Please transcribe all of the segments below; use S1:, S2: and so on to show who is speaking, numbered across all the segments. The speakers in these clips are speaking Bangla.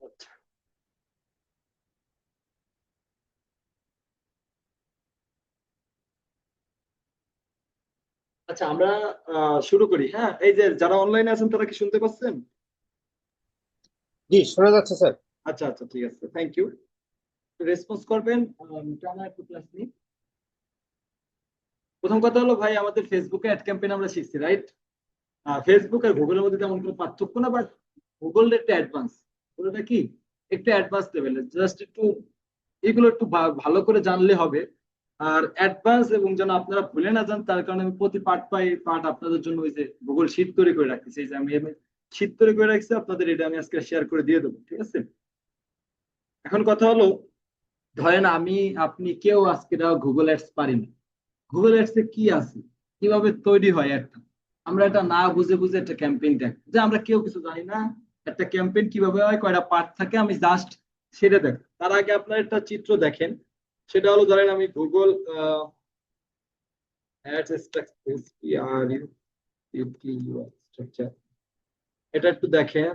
S1: আচ্ছা আচ্ছা, আমরা শুরু করি। হ্যাঁ, এই যে যারা অনলাইনে আছেন তারা কি শুনতে পাচ্ছেন?
S2: জি, শোনা যাচ্ছে স্যার।
S1: আচ্ছা আচ্ছা, ঠিক আছে, থ্যাংক ইউ। রেসপন্স করবেন। টানা একটু ক্লাস নিই। প্রথম কথা হলো ভাই, আমাদের ফেসবুকে অ্যাড ক্যাম্পেইন আমরা শিখছি, রাইট? ফেসবুক আর গুগলের মধ্যে তেমন কোনো পার্থক্য না, বাট গুগল একটু অ্যাডভান্স। ওটা কি একটু অ্যাডভান্স লেভেলের, জাস্ট একটু এগুলো একটু ভালো করে জানলে হবে। আর অ্যাডভান্স এবং যেন আপনারা ভুলে না যান, তার কারণে আমি প্রতি পার্ট বাই পার্ট আপনাদের জন্য ওই যে গুগল শীট তৈরি করে রাখছি। এই যে আমি শীট তৈরি করে রাখছি আপনাদের, এটা আমি আজকে শেয়ার করে দিয়ে দেবো, ঠিক আছে? এখন কথা হলো, ধরেন আমি আপনি কেউ আজকে গুগল অ্যাডস পারি না। গুগল অ্যাডস এ কি আছে, কিভাবে তৈরি হয় একটা, আমরা এটা না বুঝে বুঝে একটা ক্যাম্পেইন দেখ যে আমরা কেউ কিছু জানি না। একটা ক্যাম্পেইন কিভাবে হয়, কয়টা পার্ট থাকে, আমি জাস্ট সেটা দেখ। তার আগে আপনার একটা চিত্র দেখেন। সেটা হলো, ধরেন আমি গুগল অ্যাডস স্ট্রাকচার, এটা একটু দেখেন।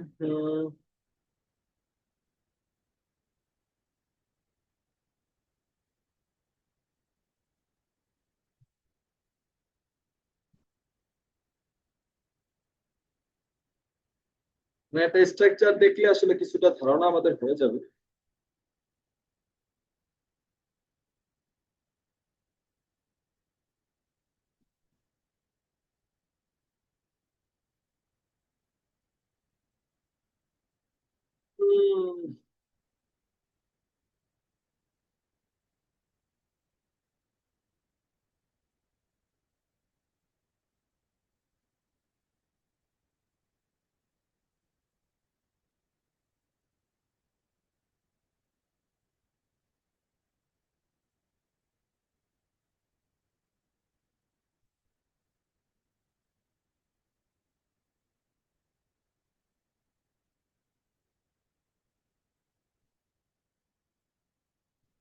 S1: মানে একটা স্ট্রাকচার দেখলে আসলে কিছুটা ধারণা আমাদের হয়ে যাবে। উম,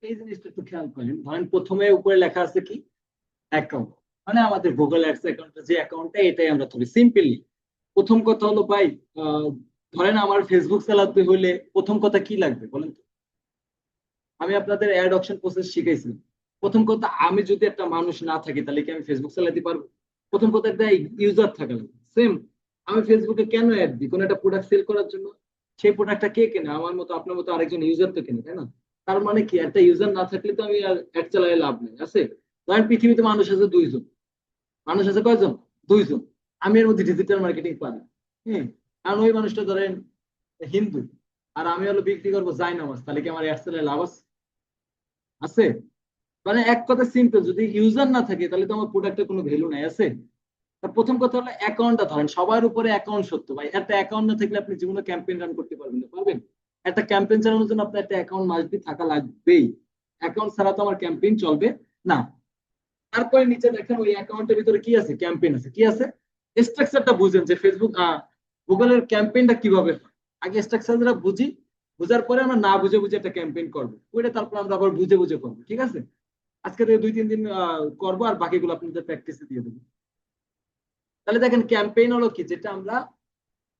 S1: এই জিনিসটা একটু খেয়াল করেন। ধরেন প্রথমে উপরে লেখা আছে কি, অ্যাকাউন্ট। মানে আমাদের গুগল অ্যাডস অ্যাকাউন্টের যে অ্যাকাউন্টটা, এটাই আমরা ধরি সিম্পলি। প্রথম কথা হলো ভাই, আহ, ধরেন আমার ফেসবুক চালাতে হলে প্রথম কথা কি লাগবে বলেন তো? আমি আপনাদের অ্যাড অপশন প্রসেস শিখাইছি। প্রথম কথা, আমি যদি একটা মানুষ না থাকি তাহলে কি আমি ফেসবুক চালাতে পারবো? প্রথম কথা, একটা ইউজার থাকা লাগবে। সেম, আমি ফেসবুকে কেন অ্যাড দিই? কোনো একটা প্রোডাক্ট সেল করার জন্য। সেই প্রোডাক্টটা কে কেনে? আমার মতো আপনার মতো আরেকজন ইউজার তো কেনে, তাই না? তার মানে কি, একটা ইউজার না থাকলে তো আমি আর অ্যাড চালাই লাভ নেই, আছে? ধরেন পৃথিবীতে মানুষ আছে 2 জন। মানুষ আছে কয়জন? 2 জন। আমি এর মধ্যে ডিজিটাল মার্কেটিং পারি। হ্যাঁ, কারণ ওই মানুষটা ধরেন হিন্দু, আর আমি হলো বিক্রি করবো জাই নামাজ, তাহলে কি আমার অ্যাড চালাই লাভ আছে? আছে? মানে এক কথা সিম্পল, যদি ইউজার না থাকে তাহলে তো আমার প্রোডাক্টের কোনো ভ্যালু নাই, আছে? তার প্রথম কথা হলো অ্যাকাউন্টটা। ধরেন সবার উপরে অ্যাকাউন্ট সত্য ভাই, একটা অ্যাকাউন্ট না থাকলে আপনি জীবনে ক্যাম্পেইন রান করতে পারবেন না, পারবেন? একটা ক্যাম্পেইন চালানোর জন্য আপনার একটা অ্যাকাউন্ট মাস্ট বি থাকা লাগবেই। অ্যাকাউন্ট ছাড়া তো আমার ক্যাম্পেইন চলবে না। তারপরে নিচে দেখেন ওই অ্যাকাউন্টের ভিতরে কি আছে, ক্যাম্পেইন আছে। কি আছে? স্ট্রাকচারটা বুঝেন যে ফেসবুক গুগলের ক্যাম্পেইনটা কিভাবে হয়। আগে স্ট্রাকচারটা বুঝি, বুঝার পরে আমরা না বুঝে বুঝে একটা ক্যাম্পেইন করবো, ওইটা তারপর আমরা আবার বুঝে বুঝে করবো, ঠিক আছে? আজকে থেকে 2-3 দিন করবো, আর বাকিগুলো আপনাদের প্র্যাকটিসে দিয়ে দেবো। তাহলে দেখেন, ক্যাম্পেইন হলো কি, যেটা আমরা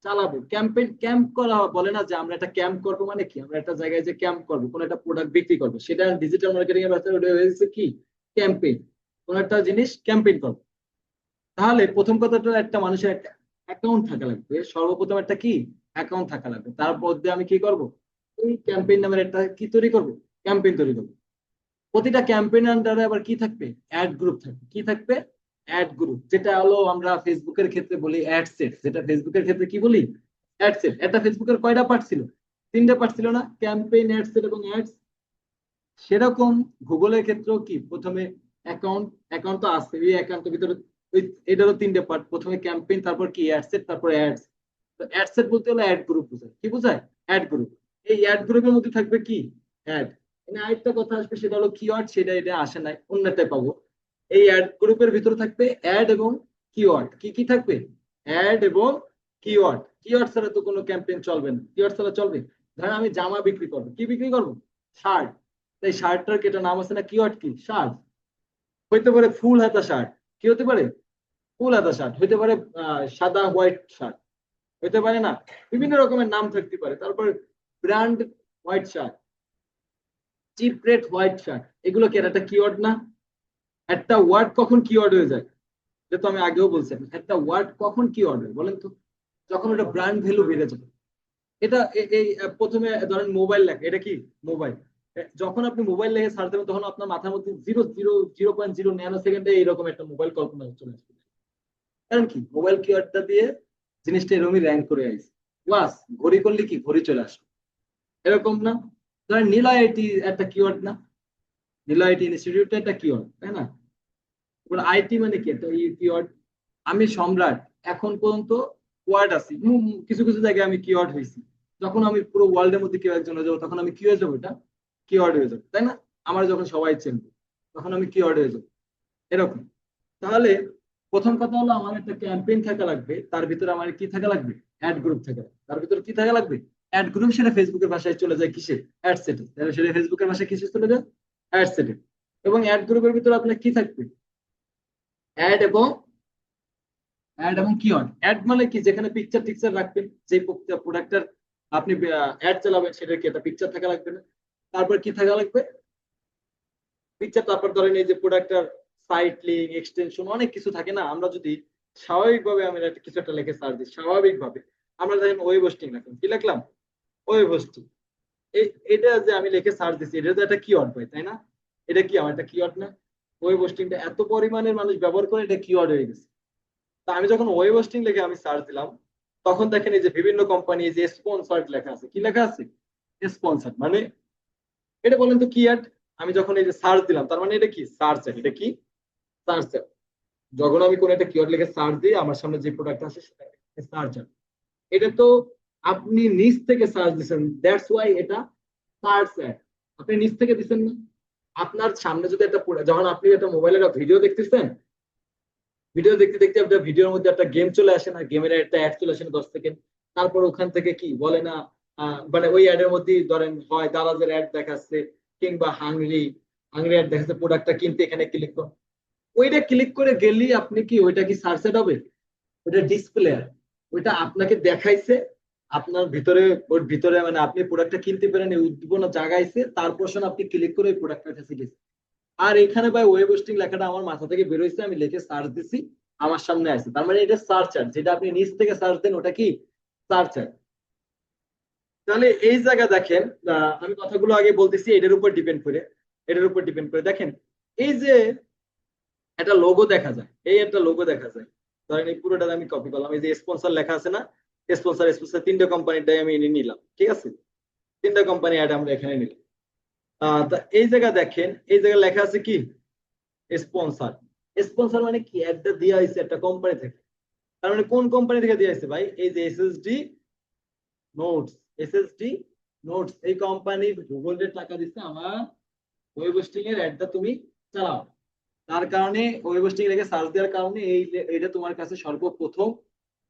S1: চালাবো। ক্যাম্পেইন, ক্যাম্প করা বলে না যে আমরা একটা ক্যাম্প করবো, মানে কি আমরা একটা জায়গায় যে ক্যাম্প করবো, কোন একটা প্রোডাক্ট বিক্রি করবো, সেটা ডিজিটাল মার্কেটিং এর ব্যাপারে ওটা হয়েছে কি, ক্যাম্পেইন। কোন একটা জিনিস ক্যাম্পেইন করবো। তাহলে প্রথম কথাটা, একটা মানুষের একটা অ্যাকাউন্ট থাকা লাগবে। সর্বপ্রথম একটা কি, অ্যাকাউন্ট থাকা লাগবে। তারপর দিয়ে আমি কি করব, এই ক্যাম্পেইন নামের একটা কি তৈরি করব, ক্যাম্পেইন তৈরি করবো। প্রতিটা ক্যাম্পেইন আন্ডারে আবার কি থাকবে, অ্যাড গ্রুপ থাকবে। কি থাকবে? Add group. যেটা হলো আমরা ফেসবুকের ক্ষেত্রে বলি অ্যাড সেট, যেটা ফেসবুকের ক্ষেত্রে কি বলি, অ্যাড সেট। এটা ফেসবুকের কয়টা পার্ট ছিল? 3টে পার্ট ছিল না, ক্যাম্পেইন, অ্যাড সেট এবং অ্যাডস। সেরকম গুগলের ক্ষেত্রেও কি, প্রথমে অ্যাকাউন্ট, অ্যাকাউন্ট তো আছে, এই অ্যাকাউন্টের ভিতরে এটারও 3টে পার্ট। প্রথমে ক্যাম্পেইন, তারপর কি অ্যাডসেট, তারপর অ্যাডস। তো অ্যাডসেট বলতে হলো অ্যাড গ্রুপ বোঝায়। কি বোঝায়? Add group. এই অ্যাড গ্রুপের মধ্যে থাকবে কি, অ্যাড। মানে আরেকটা কথা আসবে, সেটা হলো কিওয়ার্ড। সেটা এটা আসে নাই, অন্যটায় পাবো। এই অ্যাড গ্রুপের ভিতরে থাকবে অ্যাড এবং কিওয়ার্ড। কি কি থাকবে? অ্যাড এবং কিওয়ার্ড। কিওয়ার্ড ছাড়া তো কোনো ক্যাম্পেইন চলবে না। কিওয়ার্ড ছাড়া চলবে? ধরেন আমি জামা বিক্রি করবো। কি বিক্রি করবো? শার্ট। এই শার্টটার কি একটা নাম আছে না, কিওয়ার্ড কি, শার্ট। হইতে পারে ফুল হাতা শার্ট। কি হতে পারে? ফুল হাতা শার্ট হইতে পারে। সাদা হোয়াইট শার্ট হইতে পারে না? বিভিন্ন রকমের নাম থাকতে পারে। তারপর brand white shirt, chip rate white shirt, এগুলো কি একটা কিওয়ার্ড না? একটা ওয়ার্ড কখন কিওয়ার্ড হয়ে যায়? এটা তো আমি আগেও বলছিলাম, একটা ওয়ার্ড কখন কিওয়ার্ড হয় বলেন তো? যখন ওটা ব্র্যান্ড ভ্যালু বেড়ে যায়। এটা এই প্রথমে ধরেন মোবাইল লেখা, এটা কি মোবাইল? যখন আপনি মোবাইল লেখে সার্চ দেবেন তখন আপনার মাথার মধ্যে 0.0 ন্যানো সেকেন্ডে এইরকম একটা মোবাইল কল্পনা চলে আসবে। কারণ কি, মোবাইল কিওয়ার্ডটা দিয়ে জিনিসটা এরকমই র্যাঙ্ক করে আসছে। ওয়াস ঘড়ি করলে কি ঘড়ি চলে আসে, এরকম না? ধরেন নীলা আইটি একটা কিওয়ার্ড না? নীলা আইটি ইনস্টিটিউটটা একটা কিওয়ার্ড, তাই না? এবার আইটি মানে কি একটা কিওয়ার্ড। আমি সম্রাট, এখন পর্যন্ত ওয়ার্ড আছে, কিছু কিছু জায়গায় আমি কিওয়ার্ড হয়েছি। যখন আমি পুরো ওয়ার্ল্ডের মধ্যে কেউ একজন হয়ে যাবো তখন আমি কি হয়ে যাবো? এটা কিওয়ার্ড হয়ে যাবে, তাই না? আমার যখন সবাই চেনবে তখন আমি কিওয়ার্ড হয়ে যাবো, এরকম। তাহলে প্রথম কথা হলো আমার একটা ক্যাম্পেইন থাকা লাগবে, তার ভিতরে আমার কি থাকা লাগবে? অ্যাড গ্রুপ থাকা লাগবে। তার ভিতরে কি থাকা লাগবে? Add group. সেটা ফেসবুকের ভাষায় চলে যায় কিসে? অ্যাড সেটে। তাহলে সেটা ফেসবুকের ভাষায় কিসে চলে যায়? অ্যাড সেটে। এবং অ্যাড গ্রুপের ভিতরে আপনার কি থাকবে? অ্যাড এবং অ্যাড এবং কিওয়ার্ড। অ্যাড মানে কি, যেখানে পিকচার টিকচার রাখবেন, যে প্রোডাক্টের আপনি অ্যাড চালাবেন সেটার কি একটা পিকচার থাকা লাগবে না? তারপর কি থাকা লাগবে? পিকচার। তারপর ধরেন এই যে প্রোডাক্টের সাইট লিঙ্ক, এক্সটেনশন, অনেক কিছু থাকে না? আমরা যদি স্বাভাবিকভাবে আমি একটা কিছু একটা লিখে সার্চ দিই, স্বাভাবিকভাবে আমরা দেখেন ওয়েব হোস্টিং লিখলাম, কি লিখলাম? Web hosting. এটা যে আমি লিখে সার্চ দিচ্ছি, এটা তো একটা কিওয়ার্ড পাই, তাই না? এটা কি আমার একটা কিওয়ার্ড না? ওয়েব হোস্টিংটা এত পরিমাণের মানুষ ব্যবহার করে, এটা কিওয়ার্ড হয়ে গেছে। তা আমি যখন ওয়েব হোস্টিং লিখে আমি সার্চ দিলাম, তখন দেখেন এই যে বিভিন্ন কোম্পানি, যে স্পন্সর্ড লেখা আছে, কি লেখা আছে? স্পন্সর্ড মানে, এটা বলেন তো কি অ্যাড? আমি যখন এই যে সার্চ দিলাম, তার মানে এটা কি? Search add. এটা কি? Search add. যখন আমি কোন একটা কিওয়ার্ড লিখে সার্চ দিই, আমার সামনে যে প্রোডাক্ট আসে সেটা সার্চ অ্যাড। এটা তো আপনি নিচ থেকে সার্চ দিচ্ছেন, দ্যাটস ওয়াই এটা সার্চ অ্যাড। আপনি নিচ থেকে দিচ্ছেন না। আপনার সামনে যদি একটা যখন আপনি একটা মোবাইলের ভিডিও দেখতেছেন, ভিডিও দেখতে দেখতে আপনার ভিডিওর মধ্যে একটা গেম চলে আসে না, গেমের একটা অ্যাড চলে আসে না 10 সেকেন্ড? তারপর ওখান থেকে কি বলে না, মানে ওই অ্যাডের মধ্যে ধরেন হয় দারাজের অ্যাড দেখাচ্ছে, কিংবা হাংরি হাংরি অ্যাড দেখাচ্ছে, প্রোডাক্টটা কিনতে এখানে ক্লিক করুন। ওইটা ক্লিক করে গেলেই আপনি কি, ওইটা কি সার্চেড হবে? ওইটা ডিসপ্লে, ওইটা আপনাকে দেখাইছে আপনার ভিতরে, ওর ভিতরে মানে আপনি প্রোডাক্টটা কিনতে পারেন এই উদ্দীপনা জাগাইছে, তারপর আপনি ক্লিক করে ওই প্রোডাক্টের কাছে গেছেন। আর এখানে ভাই ওয়েব হোস্টিং লেখাটা আমার মাথা থেকে বেরোইছে, আমি লিখে সার্চ দিছি, আমার সামনে আছে। তার মানে এটা সার্চ অ্যাড। যেটা আপনি নিচ থেকে সার্চ দেন ওটা কি? Search add. তাহলে এই জায়গা দেখেন, আমি কথাগুলো আগে বলতেছি এটার উপর ডিপেন্ড করে, এটার উপর ডিপেন্ড করে দেখেন। এই যে একটা লোগো দেখা যায়, এই একটা লোগো দেখা যায়, ধরেন এই পুরোটা আমি কপি করলাম, এই যে স্পন্সর লেখা আছে না, স্পন্সর স্পন্সর তিনটা কোম্পানিটাই আমি এনে নিলাম, ঠিক আছে? তিনটা কোম্পানি অ্যাড আমরা এখানে নিলাম। তা এই জায়গা দেখেন, এই জায়গায় লেখা আছে কি? স্পন্সর। স্পন্সর মানে কি? অ্যাডটা দেওয়া হয়েছে একটা কোম্পানি থেকে। তার মানে কোন কোম্পানি থেকে দেওয়া হয়েছে ভাই? এই যে এসএসডি নোটস। এসএসডি নোটস এই কোম্পানি গুগলের টাকা দিচ্ছে আমার ওয়েব হোস্টিং এর অ্যাডটা তুমি চালাও। তার কারণে ওয়েব হোস্টিং লেগে সার্চ দেওয়ার কারণে এটা তোমার কাছে সর্বপ্রথম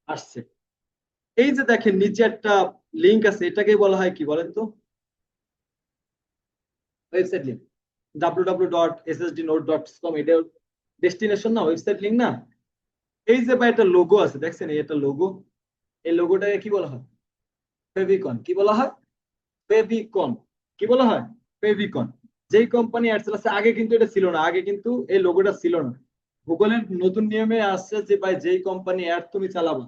S1: আসছে। এই যে দেখেন নিচে একটা লিংক আছে, এটাকে বলা হয় কি বলেন তো? Website link. www.ssdnote.com, এটা ডেস্টিনেশন না, ওয়েবসাইট লিংক না? এই যে ভাই একটা লোগো আছে, দেখছেন এই একটা লোগো, এই লোগোটাকে কি বলা হয়? ফেভিকন। কি বলা হয়? ফেভিকন। কি বলা হয়? ফেভিকন। যেই কোম্পানি অ্যাড চালাচ্ছে, আগে কিন্তু এটা ছিল না, আগে কিন্তু এই লোগোটা ছিল না। গুগলের নতুন নিয়মে আসছে যে ভাই যেই কোম্পানি অ্যাড তুমি চালাবা,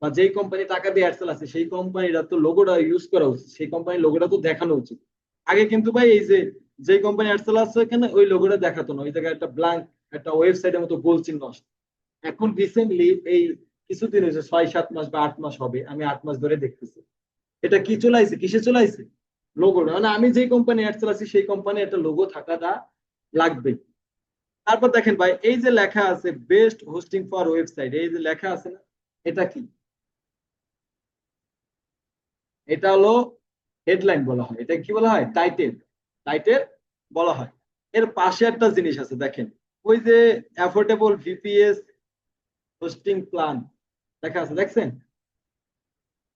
S1: বা যেই কোম্পানি টাকা দিয়ে অ্যাড চালাচ্ছে, সেই কোম্পানিটা তো লোগোটা ইউজ করা উচিত, সেই কোম্পানির লোগোটা তো দেখানো উচিত। আগে কিন্তু ভাই এই যে যেই কোম্পানি অ্যাড চালাচ্ছে এখানে ওই লোগোটা দেখাতো না, ওই জায়গায় একটা ব্ল্যাঙ্ক, একটা ওয়েবসাইটের মতো গোল চিহ্ন আসতো। এখন রিসেন্টলি এই কিছুদিন হয়েছে, 6-7 মাস বা 8 মাস হবে, আমি 8 মাস ধরে দেখতেছি এটা কি চলাইছে, কিসে চলাইছে? লোগো। মানে আমি যে কোম্পানি অ্যাড চালাচ্ছি সেই কোম্পানি একটা লোগো থাকাটা লাগবে। তারপর দেখেন ভাই, এই যে লেখা আছে বেস্ট হোস্টিং ফর ওয়েবসাইট, এই যে লেখা আছে না, এটা কি? এটা হলো হেডলাইন বলা হয়, এটা কি বলা হয়? টাইটেল। টাইটেল বলা হয়। এর পাশে একটা জিনিস আছে দেখেন, ওই যে অ্যাফোর্ডেবল ভিপিএস হোস্টিং প্ল্যান লেখা আছে, দেখছেন?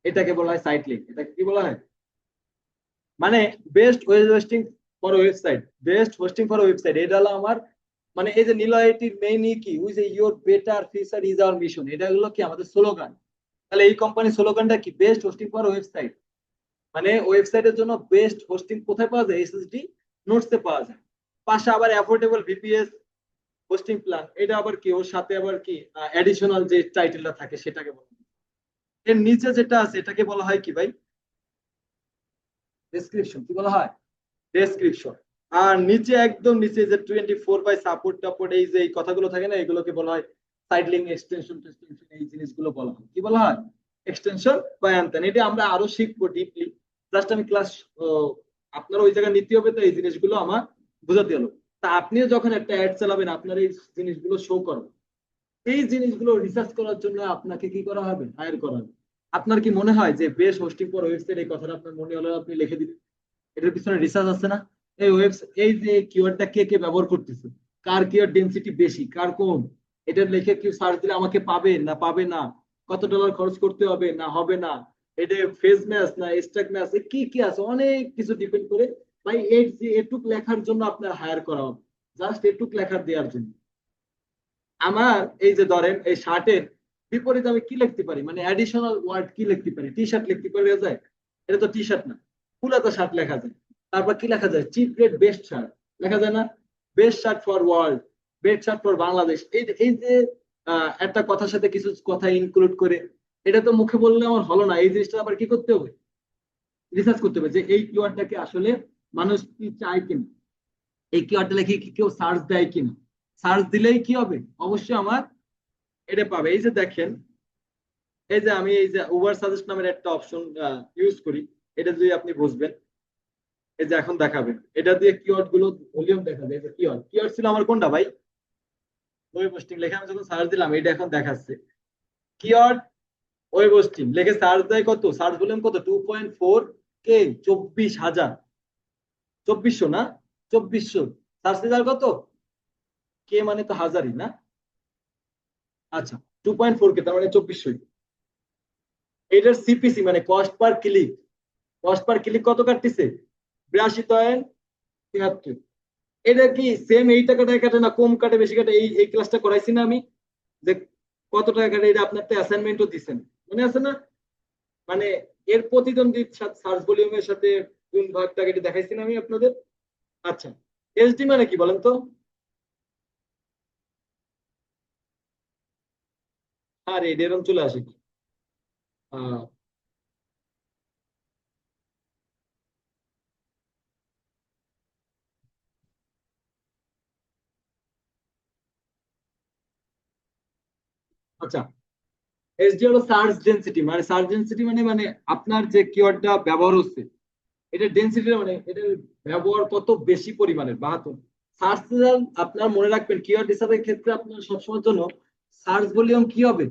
S1: এটাকে বলা হয় সাইট লিংক। এটাকে কি বলা হয়? মানে best web hosting for website, best hosting for website, এটা হলো আমার মানে এই যে নিলয়টির মেইন কি, ওই যে your better feature is our mission, এটা হলো কি আমাদের স্লোগান। তাহলে এই কোম্পানির স্লোগানটা কি? Best hosting for website. মানে ওয়েবসাইটের জন্য বেস্ট হোস্টিং কোথায় পাওয়া যায়? এসএসডি নোটসে পাওয়া যায়। পাশে আবার অ্যাফোর্ডেবল ভিপিএস হোস্টিং প্ল্যান, এটা আবার কি ওর সাথে আবার কি অ্যাডিশনাল যে টাইটেলটা থাকে সেটাকে বলা হয়। এর নিচে যেটা আছে এটাকে বলা হয় কি ভাই? ডেসক্রিপশন। কি বলা হয়? ডেসক্রিপশন। আর নিচে একদম নিচে যে 24 বাই সাপোর্ট টাপোর্ট এই যে এই কথাগুলো থাকে না, এগুলোকে বলা হয় সাইড লিঙ্ক এক্সটেনশন টেক্সটেনশন, এই জিনিসগুলো বলা হয় কি বলা হয়? এক্সটেনশন বা হ্যান এটা আমরা আরো শিখবো ডিপলি। জাস্ট আমি ক্লাস আপনার ওই জায়গায় নিতে হবে, তো এই জিনিসগুলো আমার বোঝাতে হলো। তা আপনিও যখন একটা অ্যাড চালাবেন আপনার এই জিনিসগুলো শো করবে, এই জিনিসগুলো রিসার্চ করার জন্য আপনাকে কি করা হবে? হায়ার করা হবে। আপনার কি মনে হয় যে বেশ হোস্টিং ফর ওয়েবসাইট এই কথাটা আপনার মনে হলো আপনি লিখে দিবেন? এটার পিছনে রিসার্চ আছে না? এই এই যে কিওয়ার্ডটা কে কে ব্যবহার করতেছে, কার কিওয়ার্ড ডেনসিটি বেশি কার কম, এটা লিখে কেউ সার্চ দিলে আমাকে পাবে না পাবে না, কত ডলার খরচ করতে হবে না হবে না, এটা ফেস ম্যাচ না স্ট্যাক ম্যাচ, কি কি আছে অনেক কিছু ডিপেন্ড করে। ভাই এই যে এটুক লেখার জন্য আপনার হায়ার করা হবে, জাস্ট এটুক লেখা দেওয়ার জন্য। আমার এই যে ধরেন এই শার্টের বিপরীতে আমি কি লিখতে পারি, মানে অ্যাডিশনাল ওয়ার্ড কি লিখতে পারি? টি শার্ট লিখতে পারা যায়? এটা তো টি শার্ট না, ফুলাতা শার্ট লেখা যায়। তারপর কি লেখা যায়? চিপ রেট বেস্ট শার্ট লেখা যায় না? Best shirt for world, best shirt for Bangladesh. এই যে একটা কথার সাথে কিছু কথা ইনক্লুড করে, এটা তো মুখে বললে আমার হলো না, এই জিনিসটা আবার কি করতে হবে? রিসার্চ করতে হবে যে এই কিওয়ার্ডটাকে আসলে মানুষ কি চায় কিনা, এই কিওয়ার্ডটা লিখে কি কেউ সার্চ দেয় কিনা। সার্চ দিলেই কি হবে? অবশ্যই আমার এটা পাবে। এই যে দেখেন, এই যে আমি এই যে ওভার সাজেস্ট নামের একটা অপশন ইউজ করি, এটা যদি আপনি বুঝবেন, এই যে এখন দেখাবেন এটা দিয়ে কিওয়ার্ড গুলো ভলিউম দেখাবে। এই যে কিওয়ার্ড কিওয়ার্ড ছিল আমার কোনটা ভাই? ওয়েব হোস্টিং লেখে আমি যখন সার্চ দিলাম এটা এখন দেখাচ্ছে কিওয়ার্ড ওয়েব হোস্টিং লেখে সার্চ দেয় কত? সার্চ ভলিউম কত? 2.4 কে, 24,000, 2400 না, 2400। সার্চ রেজাল্ট কত? কে মানে তো হাজারই না? আচ্ছা, 2.4 কে তার মানে 2400। এটার সিপিসি মানে cost per click, cost per click কত কাটতেছে? 82.73। এটা কি সেম এই টাকাটাই কাটে না কম কাটে বেশি কাটে? এই এই ক্লাসটা করাইছি না আমি, যে কত টাকা কাটে? এটা আপনার তো অ্যাসাইনমেন্টও দিচ্ছেন, মনে আছে না? মানে এর প্রতিদ্বন্দ্বী সার্চ ভলিউমের সাথে কোন ভাগটাকে এটা দেখাইছি না আমি আপনাদের? আচ্ছা, এসডি মানে কি বলেন তো? আর এরকম চলে আসে কি? আহ, আচ্ছা, এসডি হলো সার্চ ডেনসিটি, মানে সার্চ ডেনসিটি মানে মানে আপনার যে কিওয়ার্ডটা ব্যবহার হচ্ছে এটা ডেনসিটি, মানে এটার ব্যবহার কত বেশি পরিমাণের বাহাত্তর। সার্চ রেজাল্ট আপনার মনে রাখবেন কিওয়ার্ড রিসার্চের ক্ষেত্রে আপনার সবসময়ের জন্য সার্চ ভলিউম কি হবে?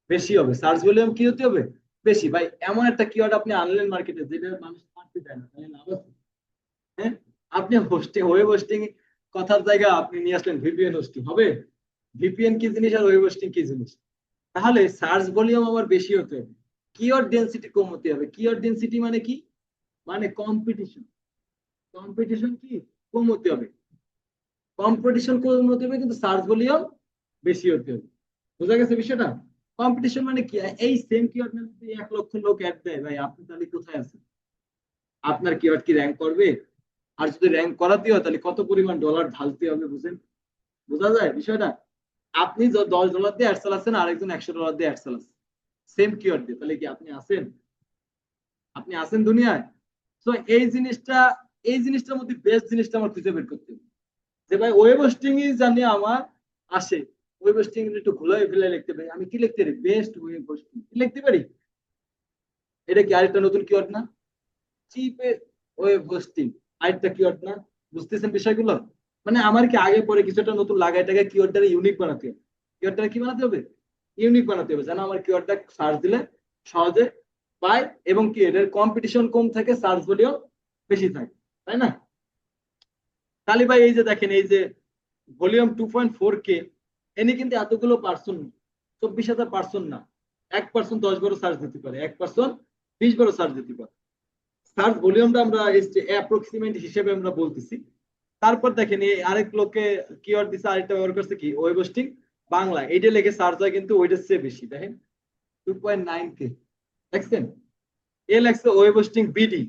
S1: বেশি হবে। সার্চ ভলিউম কি হতে হবে? বেশি। ভাই এমন একটা কিওয়ার্ড আপনি আনলেন মার্কেটে যেটা মানুষ মারতে চায় না, তাহলে লাভ আছে? হ্যাঁ, আপনি হোস্টিং ওয়েব হোস্টিং কথার জায়গা আপনি নিয়ে আসলেন ভিপিএন হোস্টিং, হবে? ভিপিএন কি জিনিস আর ওয়েব হোস্টিং কি জিনিস? তাহলে সার্চ ভলিউম আমার বেশি হতে হবে, কিওয়ার্ড ডেনসিটি কম হতে হবে। কিওয়ার্ড ডেনসিটি মানে কি? মানে কম্পিটিশন। কম্পিটিশন কি? কম হতে হবে। কম্পিটিশন কম হতে হবে কিন্তু সার্চ ভলিউম বেশি হতে হবে। বোঝা গেছে বিষয়টা? কম্পিটিশন মানে কি? এই সেম কিওয়ার্ড যদি 1 লক্ষ লোক অ্যাড দেয়, ভাই আপনি তাহলে কোথায় আছেন? আপনার কিওয়ার্ড কি র্যাঙ্ক করবে? আর যদি র্যাঙ্ক করাতে হয় তাহলে কত পরিমাণ ডলার ঢালতে হবে, বুঝেন? বোঝা যায় বিষয়টা? আপনি $10 দিয়ে অ্যাড চালাচ্ছেন, আরেকজন $100 দিয়ে অ্যাড চালাচ্ছে সেম কিওয়ার্ড দিয়ে, তাহলে কি আপনি আছেন? আপনি আছেন দুনিয়ায়? তো এই জিনিসটার মধ্যে বেস্ট জিনিসটা আমার খুঁজে বের করতে হবে, যে ভাই ওয়েব হোস্টিং জানি আমার আসে, ওয়েব হোস্টিং একটু ঘুলাই ফেলে লিখতে পারি। আমি কি লিখতে পারি? বেস্ট ওয়েব হোস্টিং কি লিখতে পারি? এটা কি আরেকটা নতুন কিওয়ার্ড না? চিপ ওয়েব হোস্টিং আরেকটা কিওয়ার্ড না? বুঝতেছেন বিষয়গুলো? মানে আমার কি আগে পরে কিছুটা নতুন লাগাইটাকে কিওয়ার্ডটা ইউনিক বানাতে হবে। কিওয়ার্ডটা কি বানাতে হবে? ইউনিক বানাতে হবে, যেন আমার কিওয়ার্ডটা সার্চ দিলে সহজে পায়, এবং কি এটার কম্পিটিশন কম থাকে, সার্চ ভলিউম বেশি থাকে, তাই না? তাহলে ভাই এই যে দেখেন এই যে ভলিউম 2.4 কে, এনে কিন্তু এতগুলো পার্সন, 24,000 পার্সন না, 1 পার্সন 10 বারও সার্চ দিতে পারে, 1 পার্সন 20 বারও সার্চ দিতে পারে। সার্চ ভলিউমটা আমরা অ্যাপ্রক্সিমেট হিসেবে আমরা বলতেছি। তারপর দেখেন এই আরেক লোকে কিওয়ার্ড দিছে, আরেকটা ব্যবহার করছে কি? ওয়েব হোস্টিং বাংলা, এইটা লেগে সার্চ হয় কিন্তু ওইটার চেয়ে বেশি, দেখেন 2.9 কে, দেখছেন? এ লাগছে ওয়েব হোস্টিং বিডি।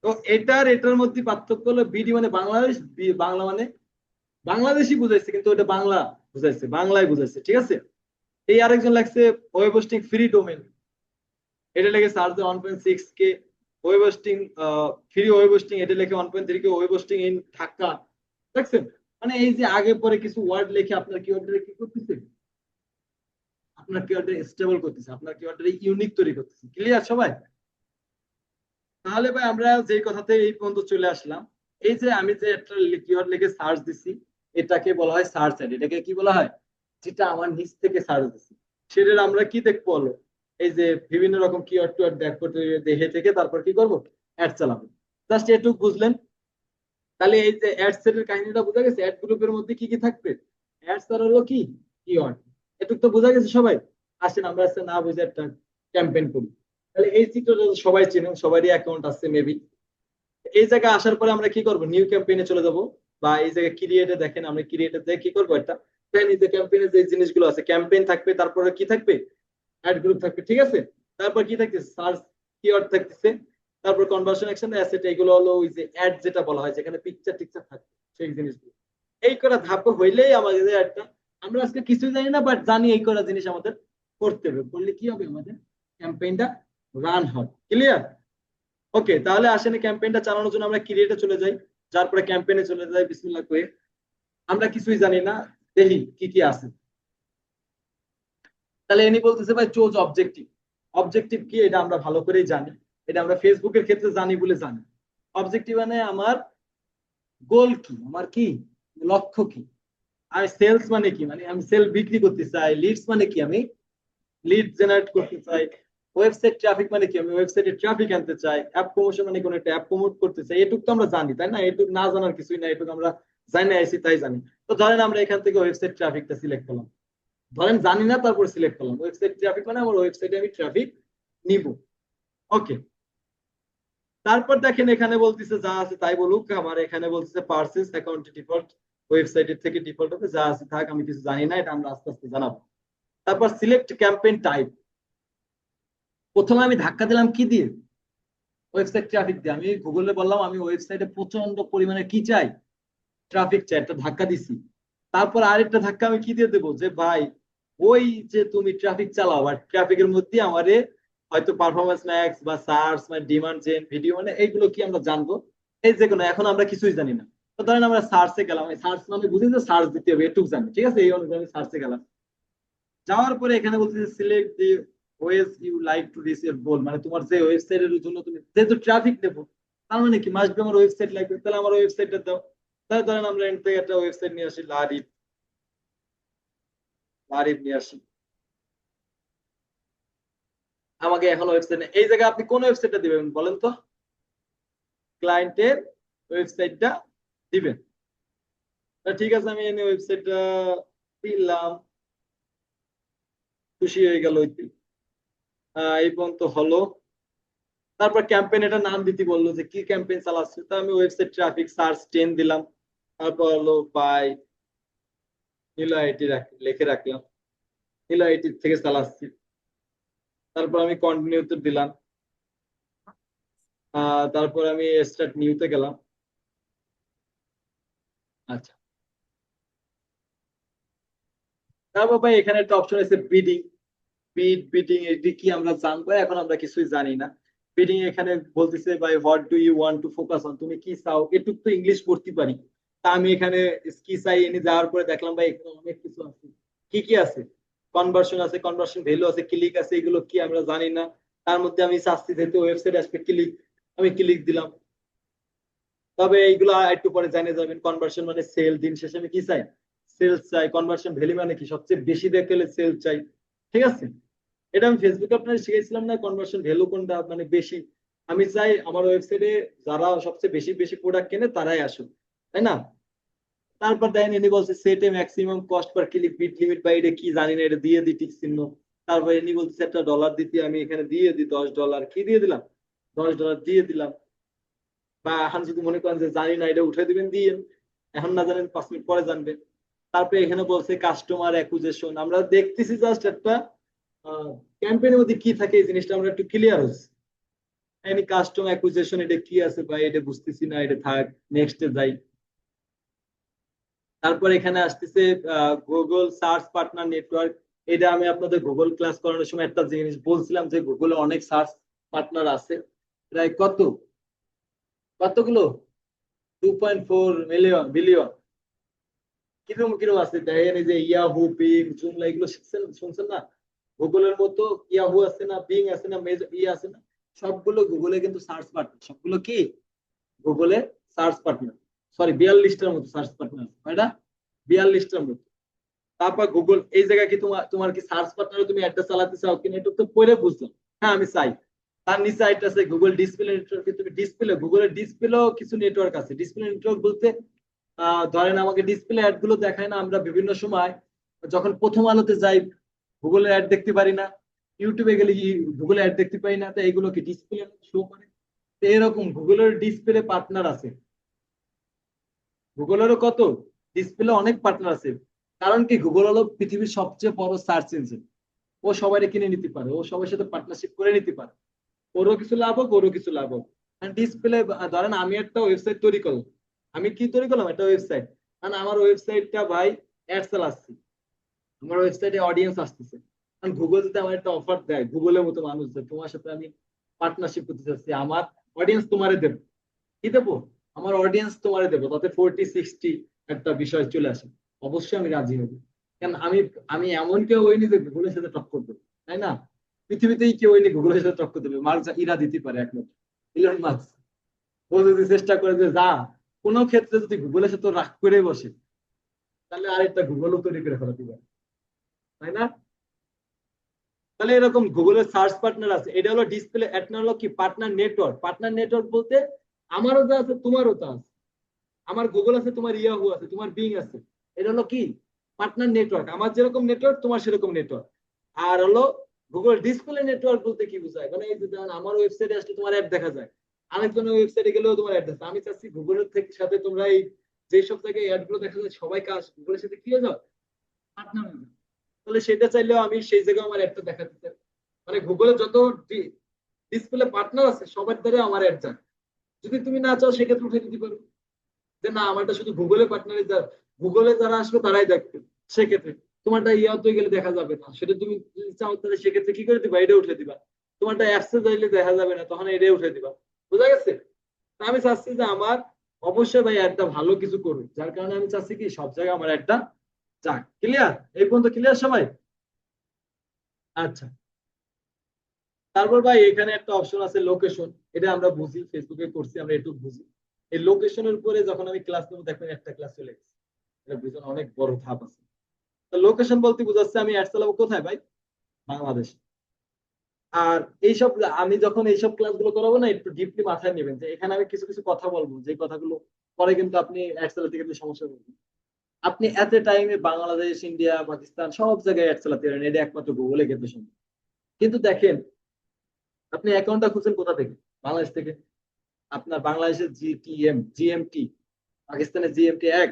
S1: তো এটার মধ্যে পার্থক্য হলো বিডি মানে বাংলাদেশ, বাংলা মানে বাংলাদেশি বুঝাইছে, কিন্তু ওটা বাংলা বুঝাইছে, বাংলায় বুঝাইছে, ঠিক আছে। এই আরেকজন লাগছে ওয়েব হোস্টিং ফ্রি ডোমেন, এটা লেগে সার্চ 1.6 কে web hosting, free web hosting, এটা লেখে 1.3 কে ওয়েব হোস্টিং ইন ঢাকা। দেখছেন, মানে এই যে আগে পরে কিছু ওয়ার্ড লিখে আপনার কিওয়ার্ডটা কি করতেছে, আপনার কিওয়ার্ডটা স্টেবল করতেছে, আপনার কিওয়ার্ডটা ইউনিক তৈরি করতেছে। ক্লিয়ার সবাই? তাহলে ভাই আমরা যে কথাতে এই পর্যন্ত চলে আসলাম। এই যে আমি যে একটা কিওয়ার্ড লিখে সার্চ দিছি, এটাকে বলা হয় সার্চ অ্যাড। এটাকে কি বলা হয়? যেটা আমার নিচ থেকে সার্চ দিছি সেটার আমরা কি দেখবো বলো? এই যে বিভিন্ন রকম কিওয়ার্ড টুয়ার্ড ব্যাক করতে দেখে থেকে তারপর কি করবো, অ্যাড চালাবো। জাস্ট এটুকু বুঝলেন? তাহলে এই যে অ্যাড সেটের কাহিনীটা বোঝা গেছে। অ্যাড গ্রুপের মধ্যে কি কি থাকবে, অ্যাড ছাড়া হলো কি কিওয়ার্ড। এটুকু তো বোঝা গেছে সবাই। আসেন আমরা আজকে না বুঝে একটা ক্যাম্পেইন করি। তাহলে এই চিত্রটা তো সবাই চেনেন, সবারই অ্যাকাউন্ট আছে মেবি। এই জায়গায় আসার পরে আমরা কি করব, নিউ ক্যাম্পেইনে চলে যাব। বা এই জায়গায় ক্রিয়েটে দেখেন, আমরা ক্রিয়েটে দিয়ে কি করবো, একটা এই যে ক্যাম্পেইনে যে জিনিসগুলো আছে, ক্যাম্পেইন থাকবে, তারপরে কি থাকবে, অ্যাড গ্রুপ থাকবে, ঠিক আছে। তারপর কি থাকতেছে, সার্চ কিওয়ার্ড থাকতেছে, তারপর কনভার্সন অ্যাকশন অ্যাসেট, এগুলো হলো ওই যে অ্যাড যেটা বলা হয়, যেখানে পিকচার টিকচার থাকে সেই জিনিসগুলো। এই করা ধাপ হইলেই আমাদের একটা, আমরা আজকে কিছুই জানি না বাট জানি এই করা জিনিস আমাদের করতে হবে, করলে কি হবে, আমাদের ক্যাম্পেইনটা রান হয়। ক্লিয়ার? ওকে, তাহলে আসেন ক্যাম্পেইনটা চালানোর জন্য আমরা ক্রিয়েটে চলে যাই। যার পরে ক্যাম্পেইনে চলে যাই বিসমিল্লাহ করে। আমরা কিছুই জানি না, দেখি কি কি আছে। তাহলে এনি বলতেছে ভাই চোজ অবজেক্টিভ। অবজেক্টিভ কি এটা আমরা ভালো করেই জানি, এটা আমরা ফেসবুকের ক্ষেত্রে জানি বলে জানি। অবজেক্টিভ মানে আমার গোল কি, আমার কি লক্ষ্য কি। আর সেলস মানে কি, মানে আমি সেল বিক্রি করতে চাই। লিডস মানে কি, আমি লিড জেনারেট করতে চাই। ওয়েবসাইট ট্রাফিক মানে কি, আমি ওয়েবসাইটে ট্রাফিক আনতে চাই। অ্যাপ প্রমোশন মানে কোন একটা অ্যাপ প্রমোট করতে চাই। এটুকু তো আমরা জানি, তাই না? এটুকু না জানার কিছুই না, এটুকু আমরা জানি না, আইসি তাই জানি। তো ধরেন আমরা এখান থেকে ওয়েবসাইট ট্রাফিকটা সিলেক্ট করলাম, ধরেন জানি না, তারপর সিলেক্ট করলাম ওয়েবসাইট ট্রাফিক, মানে আমার ওয়েবসাইটে আমি ট্রাফিক নিব। ওকে, তারপর দেখেন এখানে বলতেছে যা আছে তাই বলুক। আমার এখানে বলতেছে পার্সেস অ্যাকাউন্ট ডিফল্ট, ওয়েবসাইটের থেকে ডিফল্ট হবে, যা আছে থাক, আমি কিছু জানি না, এটা আমরা আস্তে আস্তে জানাবো। তারপর সিলেক্ট ক্যাম্পেইন টাইপ। প্রথমে আমি ধাক্কা দিলাম কি দিয়ে, ওয়েবসাইট ট্রাফিক দিয়ে। আমি গুগলে বললাম আমি ওয়েবসাইটে প্রচন্ড পরিমাণে কি চাই, ট্রাফিক চাই, একটা ধাক্কা দিছি। তারপর আরেকটা ধাক্কা আমি কি দিয়ে দেবো, যে ভাই ওই যে তুমি ট্রাফিক চালাও, আর ট্রাফিকের মধ্যে আমারে হয়তো পারফরমেন্স ম্যাক্স বা সার্চ মানে ডিমান্ড জেন ভিডিও মানে এইগুলো কি আমরা জানবো। এই যে কোনো, এখন আমরা কিছুই জানি না। তো ধরেন আমরা সার্চে গেলাম, সার্চ মানে বুঝি যে সার্চ দিতে হবে, এটুকু জানি, ঠিক আছে। এই অনুযায়ী আমি সার্চে গেলাম, যাওয়ার পরে এখানে বলতেছে select the ways you like to reach your goal, মানে তোমার যে ওয়েবসাইটের জন্য তুমি যেহেতু ট্রাফিক নেবো, তার মানে কি মাস্ট বি আমার ওয়েবসাইট লাগবে, তাহলে আমার ওয়েবসাইটটা দাও। তাহলে ধরেন আমরা এখান থেকে একটা ওয়েবসাইট নিয়ে আসি, লারিব, লারিব নিয়ে আসি। আমাকে এখন ওয়েবসাইট, এই জায়গায় আপনি কোন ওয়েবসাইটটা দিবেন বলেন তো, ক্লায়েন্টের ওয়েবসাইটটা দিবেন। তা ঠিক আছে, আমি এনে ওয়েবসাইটটা দিলাম, খুশি হয়ে গেল। এই পর্যন্ত হলো। তারপর ক্যাম্পেইন এটা নাম দিতে বললো যে কি ক্যাম্পেইন চালাচ্ছে, তো আমি ওয়েবসাইট ট্রাফিক সার্চ 10 দিলাম। তারপর হলো বাই নিলো আইটি লিখে রাখলাম, নিলো আইটি থেকে চালাচ্ছি। তারপর আমি কন্টিনিউতে দিলাম। তারপর আমি স্টার্ট নিউতে গেলাম। আচ্ছা, তারপর ভাই এখানে একটা অপশন আছে বিডিং। বিডিং এটি কি আমরা জানবো, এখন আমরা কিছুই জানি না। বিডিং এখানে বলতেছে ভাই what do you want to focus on, তুমি কি চাও। এটুক তো ইংলিশ পড়তে পারি। তা আমি এখানে কি চাই এনে যাওয়ার পরে দেখলাম ভাই এখানে অনেক কিছু আছে। কি কি আছে, কনভার্সন আছে, কনভার্সন ভ্যালু আছে, ক্লিক আছে, এগুলো কি আমরা জানি না। তার মধ্যে আমি চাচ্ছি যেহেতু ওয়েবসাইট আসবে ক্লিক, আমি ক্লিক দিলাম। তবে এইগুলো একটু পরে জানিয়ে যাবেন। কনভার্সন মানে সেল, দিন শেষে আমি কি চাই, সেলস চাই। কনভার্সন ভ্যালু মানে কি, সবচেয়ে বেশি দেখলে সেল চাই, ঠিক আছে। এটা আমি ফেসবুকে আপনার শিখেছিলাম না, কনভার্সন ভ্যালু কোনটা মানে বেশি। আমি চাই আমার ওয়েবসাইটে যারা সবচেয়ে বেশি বেশি প্রোডাক্ট কেনে তারাই আসুক, তাই না। তারপর দেখেন ইনি বলছে সেটে maximum cost per click bid limit, বা এটা কি জানি না, এটা দিয়ে দিই টিক চিহ্ন। তারপর ইনি বলছে একটা ডলার দিতে, আমি এখানে দিয়ে দিই $10, কি দিয়ে দিলাম, $10 দিয়ে দিলাম। বা এখন যদি মনে করেন যে জানি না, এটা উঠে দিবেন দিয়ে, এখন না জানেন 5 মিনিট পরে জানবেন। তারপরে এখানে বলছে কাস্টমার অ্যাকুইজিশন, আমরা দেখতেছি জাস্ট একটা ক্যাম্পেইনের মধ্যে কি থাকে এই জিনিসটা আমরা একটু ক্লিয়ার হচ্ছে। এনি কাস্টম অ্যাকুইজিশন, এটা কি আছে ভাই, এটা বুঝতেছি না, এটা থাক, নেক্সটে যাই। তারপর এখানে আসতেছে গুগল সার্চ পার্টনার নেটওয়ার্ক। এটা আমি আপনাদের গুগল ক্লাস করানোর সময় একটা জিনিস বলছিলাম যে গুগলে অনেক সার্চ পার্টনার আছে, প্রায় কতগুলো 2.4 বিলিয়ন। কিরকম কিরকম আছে দেখেন, এই যে ইয়াহু, বিং, জুমলা, এগুলো শুনছেন না? গুগলের মতো ইয়াহু আছে না, বিং আছে না, আছে না, সবগুলো গুগলে কিন্তু সার্চ পার্টনার, সবগুলো কি গুগলে সার্চ পার্টনার। সরি, 42টার মতো সার্চ পার্টনার, কয়টা? 42টার মতো। তারপর গুগল এই জায়গায় কি তোমার তোমার কি সার্চ পার্টনারে তুমি অ্যাডটা চালাতে চাও কিনা, এটা তো পরে বুঝলাম। হ্যাঁ, আমি চাই। তার নিচে একটা আছে গুগল ডিসপ্লে নেটওয়ার্ক। তুমি ডিসপ্লে, গুগলের ডিসপ্লেও কিছু নেটওয়ার্ক আছে। ডিসপ্লে নেটওয়ার্ক বলতে ধরেন আমাকে ডিসপ্লে অ্যাড গুলো দেখায় না, আমরা বিভিন্ন সময় যখন প্রথম আলোতে যাই গুগলের অ্যাড দেখতে পারি না, ইউটিউবে গেলে গুগলে অ্যাড দেখতে পাই না, তো এগুলো কি ডিসপ্লে শো করে? তো এরকম গুগলের ডিসপ্লে পার্টনার আছে। গুগলেরও কত ডিসপ্লে অনেক পার্টনার আছে। কারণ কি, গুগল হলো পৃথিবীর সবচেয়ে বড় সার্চ ইঞ্জিন। ও সবাই কিনে নিতে পারে, ও সবার সাথে পার্টনারশিপ করে নিতে পারে। ওরও কিছু লাভ হোক, ওরও কিছু লাভ হোক। ডিসপ্লে, ধরেন আমি একটা ওয়েবসাইট তৈরি করলাম। আমি কি তৈরি করলাম? একটা ওয়েবসাইট। কারণ আমার ওয়েবসাইটটা ভাই অ্যাড চালাচ্ছি, আমার ওয়েবসাইটে অডিয়েন্স আসতেছে। কারণ গুগল যদি আমার একটা অফার দেয়, গুগলের মতো মানুষ দেয়, তোমার সাথে আমি পার্টনারশিপ করতে চাচ্ছি, আমার অডিয়েন্স তোমারে দেবো, কি দেবো? আমার অডিয়েন্স তোমারে দেবো, তাতে 40-60 একটা বিষয় চলে আসে, অবশ্যই আমি রাজি হবো। কেন, আমি আমি এমন কেউ হইনি যে গুগলের সাথে টক্কর দেবো, তাই না? পৃথিবীতেই কেউ হইনি গুগলের সাথে টক্কর দেবে, মার্ক ইরা দিতে পারে একমাত্র, ইলন মাস্ক। ও যদি চেষ্টা করে যে যা, কোনো ক্ষেত্রে যদি গুগলের সাথে রাগ করে বসে, তাহলে আরেকটা গুগলও তৈরি করে ফেলাতে পারে, তাই না? তাহলে এরকম গুগলের সার্চ পার্টনার আছে। এটা হলো ডিসপ্লে, এটা হলো কি পার্টনার নেটওয়ার্ক। পার্টনার নেটওয়ার্ক বলতে আমারও যা আছে তোমারও তা আছে। আমার গুগল আছে, তোমার ইয়াহু আছে, তোমার বিং আছে। এটা হলো কি পার্টনার নেটওয়ার্ক। আমার যেরকম নেটওয়ার্ক তোমার সেরকম নেটওয়ার্ক। আর হলো গুগল ডিসপ্লে নেটওয়ার্ক বলতে কি বোঝায়, মানে এই যে যেমন আমার ওয়েবসাইটে আসলে তোমার অ্যাড দেখা যায়, আরেকজনের ওয়েবসাইটে গেলেও তোমার অ্যাড দেখা যায়। আমি চাচ্ছি গুগলের থেকে সাথে তোমরা এই যেসব জায়গায় অ্যাড গুলো দেখা যায় সবাই কাজ গুগলের সাথে কি হয়ে যাও, পার্টনার হয়ে যাও। তাহলে সেটা চাইলেও আমি সেই জায়গায় আমার অ্যাডটা দেখাতে চাই। মানে গুগলে যত ডিসপ্লে পার্টনার আছে সবার দ্বারা আমার অ্যাড যায়। যদি তুমি না চাও সেক্ষেত্রে উঠে দিতে পারো যে না, আমারটা শুধু গুগলে পার্টনারে গুগলে যারা আসবে তারাই দেখবে। সেক্ষেত্রে তোমারটা ইয়াতে গেলে দেখা যাবে না, সেটা তুমি যদি চাও তাহলে সেক্ষেত্রে কি করে দিবা, এটা উঠে দিবা। তোমারটা অ্যাপসে যাইলে দেখা যাবে না, তখন এটা উঠে দিবা। বুঝা গেছে? তা আমি চাচ্ছি যে আমার অবশ্যই ভাই একটা ভালো কিছু করুক, যার কারণে আমি চাচ্ছি কি সব জায়গায় আমার একটা যাক। ক্লিয়ার? এই পর্যন্ত ক্লিয়ার সবাই? আচ্ছা। তারপর ভাই এখানে একটা অপশন আছে লোকেশন। এটা আমরা বুঝি, ফেসবুকে করছি আমরা, একটু বুঝি। এই লোকেশনের উপরে যখন আমি ক্লাস নেবো দেখবেন একটা ক্লাস চলে গেছে। এটা বুঝানো অনেক বড় ধাপ আছে। লোকেশন বলতে বোঝাচ্ছে আমি অ্যাড চালাবো কোথায় ভাই? বাংলাদেশ। আর এইসব আমি যখন এইসব ক্লাসগুলো করাবো না, একটু ডিপলি মাথায় নেবেন যে এখানে আমি কিছু কিছু কথা বলবো, যে কথাগুলো পরে কিন্তু আপনি অ্যাড চালাতে গেলে সমস্যা হবে। আপনি এত টাইমে বাংলাদেশ, ইন্ডিয়া, পাকিস্তান সব জায়গায় অ্যাড চালাতে পারেন, এটা একমাত্র গুগলে কিন্তু সম্ভব। কিন্তু দেখেন, আপনি অ্যাকাউন্টটা খুঁজছেন কোথা থেকে? বাংলাদেশ থেকে। আপনার বাংলাদেশের জিএমটি, পাকিস্তানের জিএমটি এক,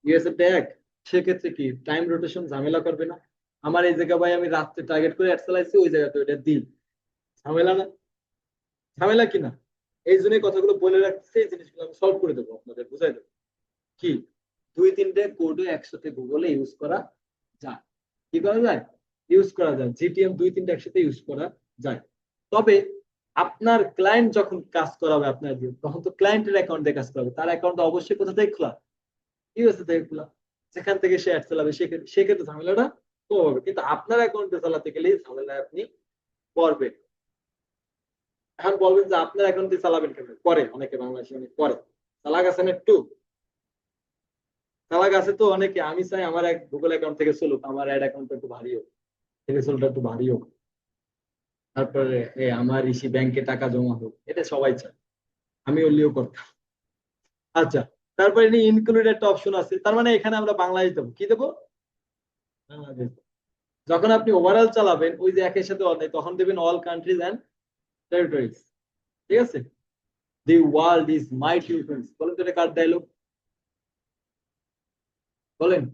S1: ইউএসএ এক। সেক্ষেত্রে কি টাইম রোটেশন ঝামেলা করবে না? আমার এই জায়গা ভাই আমি রাত্রে টার্গেট করে অ্যাড চালাইছি, ওই জায়গাতে ওইটা দিন, ঝামেলা না? ঝামেলা কিনা? এই জন্য কথাগুলো বলে রাখছি, এই জিনিসগুলো আমি সলভ করে দেবো, আপনাদের বুঝাই দেবো। কি 2-3টে কোডও একসাথে গুগলে ইউজ করা যায়। কি করা যায়? ইউজ করা যায়, জিটিএম 2-3টে একসাথে ইউজ করা যায়। তবে আপনার ক্লায়েন্ট যখন কাজ করাবে আপনার দিয়ে, তখন তো ক্লায়েন্টের অ্যাকাউন্ট দিয়ে কাজ করাবে, তার অ্যাকাউন্ট অবশ্যই কোথা থেকে খোলা? ইউএসএ থেকে খোলা। সেখান থেকে সে অ্যাড চালাবে, সেক্ষেত্রে ঝামেলাটা কম হবে। কিন্তু আপনার অ্যাকাউন্টে চালাতে গেলে ঝামেলা আপনি পড়বেন। এখন বলবেন যে আপনার অ্যাকাউন্টে চালাবেন কেন? করে অনেকে, বাংলাদেশে অনেক করে। চালাক আছেন একটু, চালাক আছে তো অনেকে। আমি চাই আমার এক গুগল অ্যাকাউন্ট থেকে চলুক, আমার অ্যাড অ্যাকাউন্টটা একটু ভারী হোক, রেজাল্টটা একটু ভারী হোক। তারপরে আমার ইসি ব্যাংকে টাকা জমা হোক, এটা সবাই চায়। আমি ওলিও করতাম। আচ্ছা। তারপরে ইনক্লুড একটা অপশন আছে, তার মানে এখানে আমরা বাংলাদেশ দেবো, কি দেবো? বাংলাদেশ। যখন আপনি ওভারঅল চালাবেন ওই যে একের সাথে অনেক, তখন দেবেন অল কান্ট্রিজ এন্ড টেরিটরিজ। ঠিক আছে? দি ওয়ার্ল্ড ইজ মাই টিউটন্স, বলেন তো এটা কার ডায়লগ? বলেন।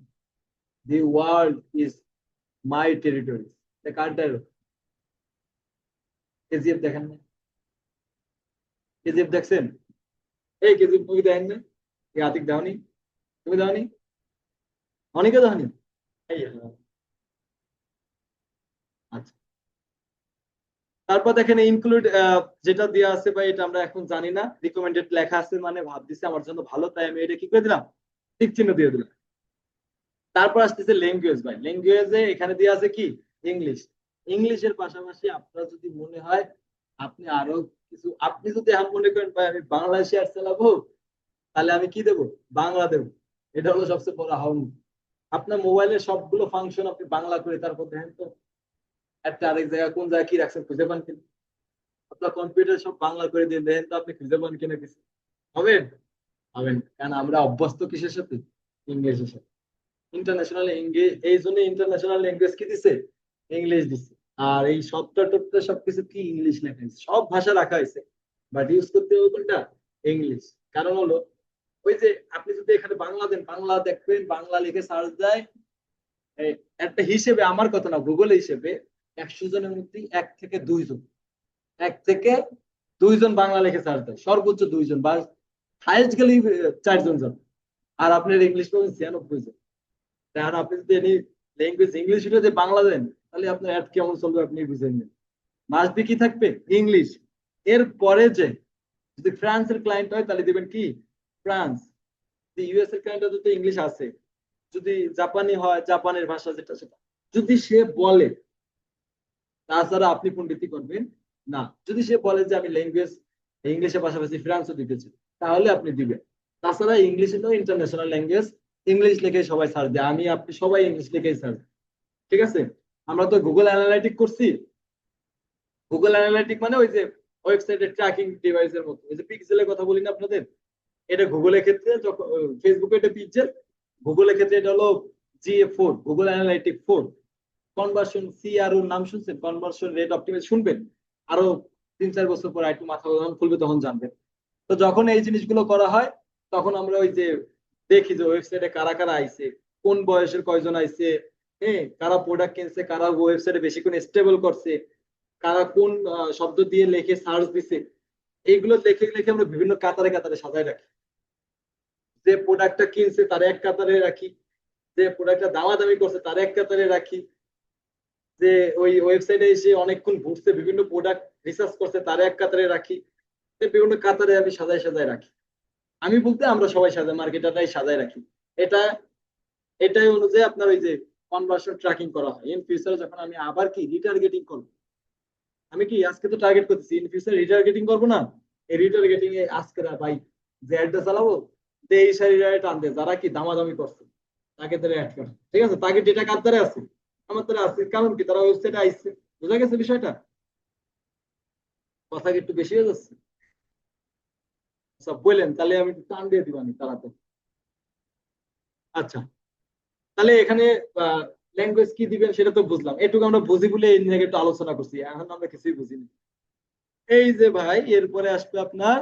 S1: The world is my territories, এটা কার ডায়লগ? কেজিএফ দেখেন না? কেজিএফ দেখছেন? এই কেজিএফ মুভি দেখেন না? এই আতিক দাওনি? তুমি দাওনি? অনেকে দাওনি? এই হ্যাঁ। আচ্ছা, তারপর দেখেন ইনক্লুড যেটা দেওয়া আছে বা এটা আমরা এখন জানি না, রিকমেন্ডেড লেখা আছে মানে ভাব দিছে আমার জন্য ভালো, তাই আমি এটা কি করে দিলাম, টিক চিহ্ন দিয়ে দিলাম। তারপর আসতেছে ল্যাঙ্গুয়েজ ভাই, ল্যাঙ্গুয়েজে এখানে দেওয়া আছে কি ইংলিশ। ইংলিশের পাশাপাশি আপনার যদি মনে হয় আপনি আরো কিছু, আপনি যদি এখন মনে করেন ভাই আমি বাংলা শেয়ার চালাবো, তাহলে আমি কি দেবো, বাংলা দেবো। এটা হলো সবচেয়ে বড় হাউন। আপনার মোবাইলের সবগুলো ফাংশন আপনি বাংলা করে তারপর দেখেন তো একটা আরেক জায়গায় কোন জায়গায় কি রাখছেন খুঁজে পান কিনা। আপনার কম্পিউটার সব বাংলা করে দিয়ে দেখেন তো আপনি খুঁজে পান কিনা কিছু, হবে? হবেন, কারণ আমরা অভ্যস্ত কিসের সাথে, ইংলিশের সাথে। ইন্টারন্যাশনাল ইংলিশ, এই জন্য ইন্টারন্যাশনাল ল্যাঙ্গুয়েজ কি দিছে, ইংলিশ দিছে। আর এই সফটওয়্যার টফটওয়্যার সবকিছু কি ইংলিশ লেখা হয়েছে, সব ভাষা রাখা হয়েছে, বাট ইউজ করতে হবে কোনটা, ইংলিশ। কারণ হলো ওই যে আপনি যদি এখানে বাংলা দেন, বাংলা দেখবেন, বাংলা লিখে সার্চ দেয়, এই একটা হিসেবে, আমার কথা না, গুগল হিসেবে 100 জনের মধ্যে 1 থেকে 2 জন, 1 থেকে 2 জন বাংলা লিখে সার্চ দেয়, সর্বোচ্চ 2 জন, বা হাইয়েস্ট গেলেই 4 জন যাবে। আর আপনার ইংলিশ পাবেন 96 জন। আর আপনি যদি এনি ল্যাঙ্গুয়েজ ইংলিশ যে বাংলা দেন, তাহলে আপনার অ্যাড কেমন চলবে আপনি বুঝেন না। মাস্ট বি কি থাকবে, ইংলিশ। এর পরে যে যদি ফ্রান্সের ক্লায়েন্ট হয় তাহলে দিবেন কি, ফ্রান্স। যদি ইউএস এর ক্লায়েন্ট হয় তো ইংলিশ আছে। যদি জাপানি হয় জাপানের ভাষা যেটা সেটা। যদি সে বলে, তাছাড়া আপনি পণ্ডিতি করবেন না। যদি সে বলে যে আমি ল্যাঙ্গুয়েজ ইংলিশের পাশাপাশি ফ্রান্সও দিতে চাই, তাহলে আপনি দিবেন। তাছাড়া ইংলিশ হলো ইন্টারন্যাশনাল ল্যাঙ্গুয়েজ, ইংলিশ লিখে সবাই সার্চ দেয়, আমি আপনি সবাই ইংলিশ লিখেই সার্চ। ঠিক আছে? আমরা তো গুগল অ্যানালাইটিক করছি। গুগল অ্যানালাইটিক মানে ওই যে ওয়েবসাইটের ট্র্যাকিং ডিভাইসের মতো, ওই যে পিক্সেলের কথা বলি না আপনাদের, এটা গুগলের ক্ষেত্রে, যখন ফেসবুকে এটা পিক্সেল, গুগলের ক্ষেত্রে এটা হলো GA4, Google analytic 4। Conversion CRO নাম শুনছেন, কনভার্সন রেট অপটিমাইজ শুনবেন, আরো 3-4 বছর পর একটু মাথা যখন খুলবে তখন জানবেন। তো যখন এই জিনিসগুলো করা হয়, তখন আমরা ওই যে দেখি যে ওয়েবসাইটে কারা কারা আইছে, কোন বয়সের কয়জন আইছে, হ্যাঁ, কারা প্রোডাক্ট কিনছে, কারা ওয়েবসাইটে বেশিক্ষণ স্টেবল করছে, কারা কোন শব্দ দিয়ে লেখে সার্চ দিছে, এইগুলো লেখে লেখে আমরা বিভিন্ন কাতারে কাতারে সাজায় রাখি। যে প্রোডাক্টটা কিনছে তার এক কাতারে রাখি, যে প্রোডাক্টটা দামাদামি করছে তার এক কাতারে রাখি, যে ওই ওয়েবসাইটে এসে অনেকক্ষণ ঘুরছে বিভিন্ন প্রোডাক্ট রিসার্চ করছে তার এক কাতারে রাখি। বিভিন্ন কাতারে আমি সাজায় সাজায় রাখি। আমি বলতে আমরা সবাই সাজাই, মার্কেটাররাই সাজায় রাখি। এটা এটাই অনুযায়ী আপনার ওই যে কনভার্সন ট্র্যাকিং করা হয়। ইন ফিউচারে যখন আমি আবার কি রিটার্গেটিং করবো, আমি কি আজকে তো টার্গেট করতেছি, ইন ফিউচার রিটার্গেটিং করবো না, এই রিটার্গেটিং এ আজকে না ভাই, যে অ্যাডটা চালাবো, যে এই শাড়িটা টান দেয় যারা কি দামাদামি করছে, তাকে তারা অ্যাড করে। ঠিক আছে? তাকে ডেটা কার দ্বারা আছে, আমার দ্বারা আছে। কারণ কি, তারা ওয়েবসাইটে আইছে। বুঝা গেছে বিষয়টা? কথা কি একটু বেশি হয়ে যাচ্ছে? সব বললেন, তাহলে আমি একটু টান দিয়ে দিবানি তাড়াতাড়ি। আচ্ছা, তাহলে এখানে ল্যাঙ্গুয়েজ কি দিবেন সেটা তো বুঝলাম, এটুকু আমরা বুঝি বলে এই নিয়ে একটু আলোচনা করছি, এখন আমরা কিছুই বুঝিনি। এই যে ভাই, এরপরে আসবে আপনার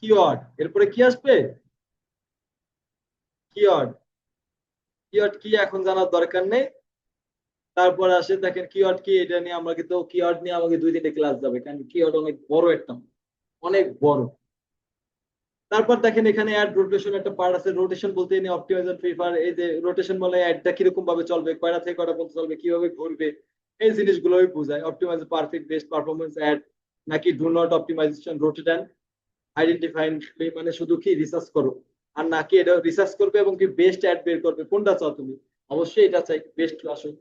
S1: কিওয়ার্ড। এরপরে কি আসবে, কিওয়ার্ড। কিওয়ার্ড কি এখন জানার দরকার নেই। তারপর আসে দেখেন কিওয়ার্ড কি, এটা নিয়ে আমরা কিন্তু কিওয়ার্ড নিয়ে আমাকে 2-3টে ক্লাস যাবে, কারণ কিওয়ার্ড অনেক বড় একটা, অনেক বড়। তারপর দেখেন এখানে অ্যাড রোটেশন একটা পার্ট আছে। রোটেশন বলতে এনে অপটিমাইজেশন প্রিফার, এই যে রোটেশন বলে অ্যাডটা কিরকম ভাবে চলবে, কয়টা থেকে কয়টা পর্যন্ত চলবে, কিভাবে ঘুরবে, এই জিনিসগুলোই বোঝায়। Optimize perfect best performance ad, নাকি do not optimization rotate and identified, মানে শুধু কি রিসার্চ করো, আর নাকি এটা রিসার্চ করবে এবং কি বেস্ট অ্যাড বের করবে, কোনটা চাও তুমি? অবশ্যই এটা চাই, বেস্ট আসুক।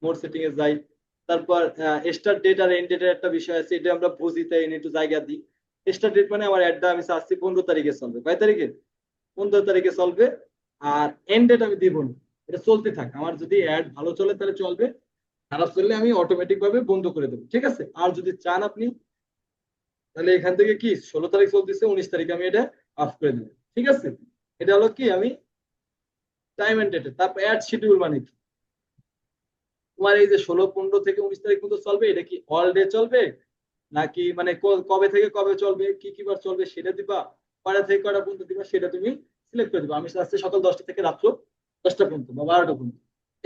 S1: মোড সেটিং এ যাই। তারপর স্টার্ট ডেট আর এন্ড ডেটের একটা বিষয় আছে, এটা আমরা বুঝি তাই একটু জায়গা দিই। স্টার্ট ডেট মানে আমার অ্যাডটা আমি চাচ্ছি 15 তারিখে চলবে, 22 তারিখে, 15 তারিখে চলবে। আর এন্ড ডেট আমি দিব না, এটা চলতে থাক। আমার যদি অ্যাড ভালো চলে তাহলে চলবে, খারাপ চললে আমি অটোমেটিক ভাবে বন্ধ করে দেবো। ঠিক আছে? আর যদি চান আপনি, তাহলে এখান থেকে কি 16 তারিখ চলতেছে, 19 তারিখে আমি এটা অফ করে দেবো। ঠিক আছে? এটা হলো কি আমি টাইম এন্ড ডেটে। তারপর অ্যাড শিডিউল মানে কি, তোমার এই যে 16, 15 থেকে 19 তারিখ পর্যন্ত চলবে, এটা কি অল ডে চলবে, নাকি মানে কবে থেকে কবে চলবে, কি কি বার চলবে সেটা দিবা, কয়টা থেকে কয়টা পর্যন্ত দিবা সেটা তুমি সিলেক্ট করে দিবা। আমি চাচ্ছি সকাল 10টা থেকে রাত্র 10টা পর্যন্ত বা 12টা পর্যন্ত,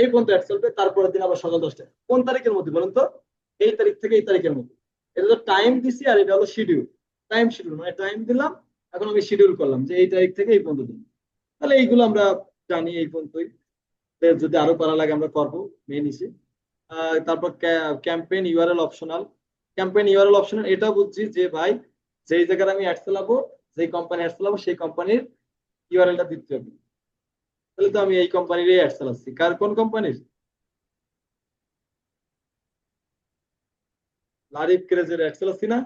S1: এই পর্যন্ত অ্যাড চলবে। তারপরের দিন আবার সকাল 10টা। কোন তারিখের মধ্যে বলুন তো? এই তারিখ থেকে এই তারিখের মধ্যে। এটা তো টাইম দিছি আর এটা হলো শিডিউল। টাইম শিডিউল মানে টাইম দিলাম, এখন আমি শিডিউল করলাম যে এই তারিখ থেকে এই পর্যন্ত দিন। তাহলে এইগুলো আমরা জানি এই পর্যন্তই। যদি আরো করা লাগে আমরা করবো মেন ইসে। তারপর campaign URL optional. Campaign URL optional এটাও বুঝছি যে ভাই যেই জায়গায় আমি অ্যাড চালাবো, যেই কোম্পানি অ্যাড চালাবো সেই কোম্পানির ইউআরএলটা দিতে হবে। তাহলে তো আমি এই কোম্পানির অ্যাড চালাচ্ছি, কার কোন কোম্পানির? লারিফ ক্রেজের অ্যাড চালাচ্ছি না।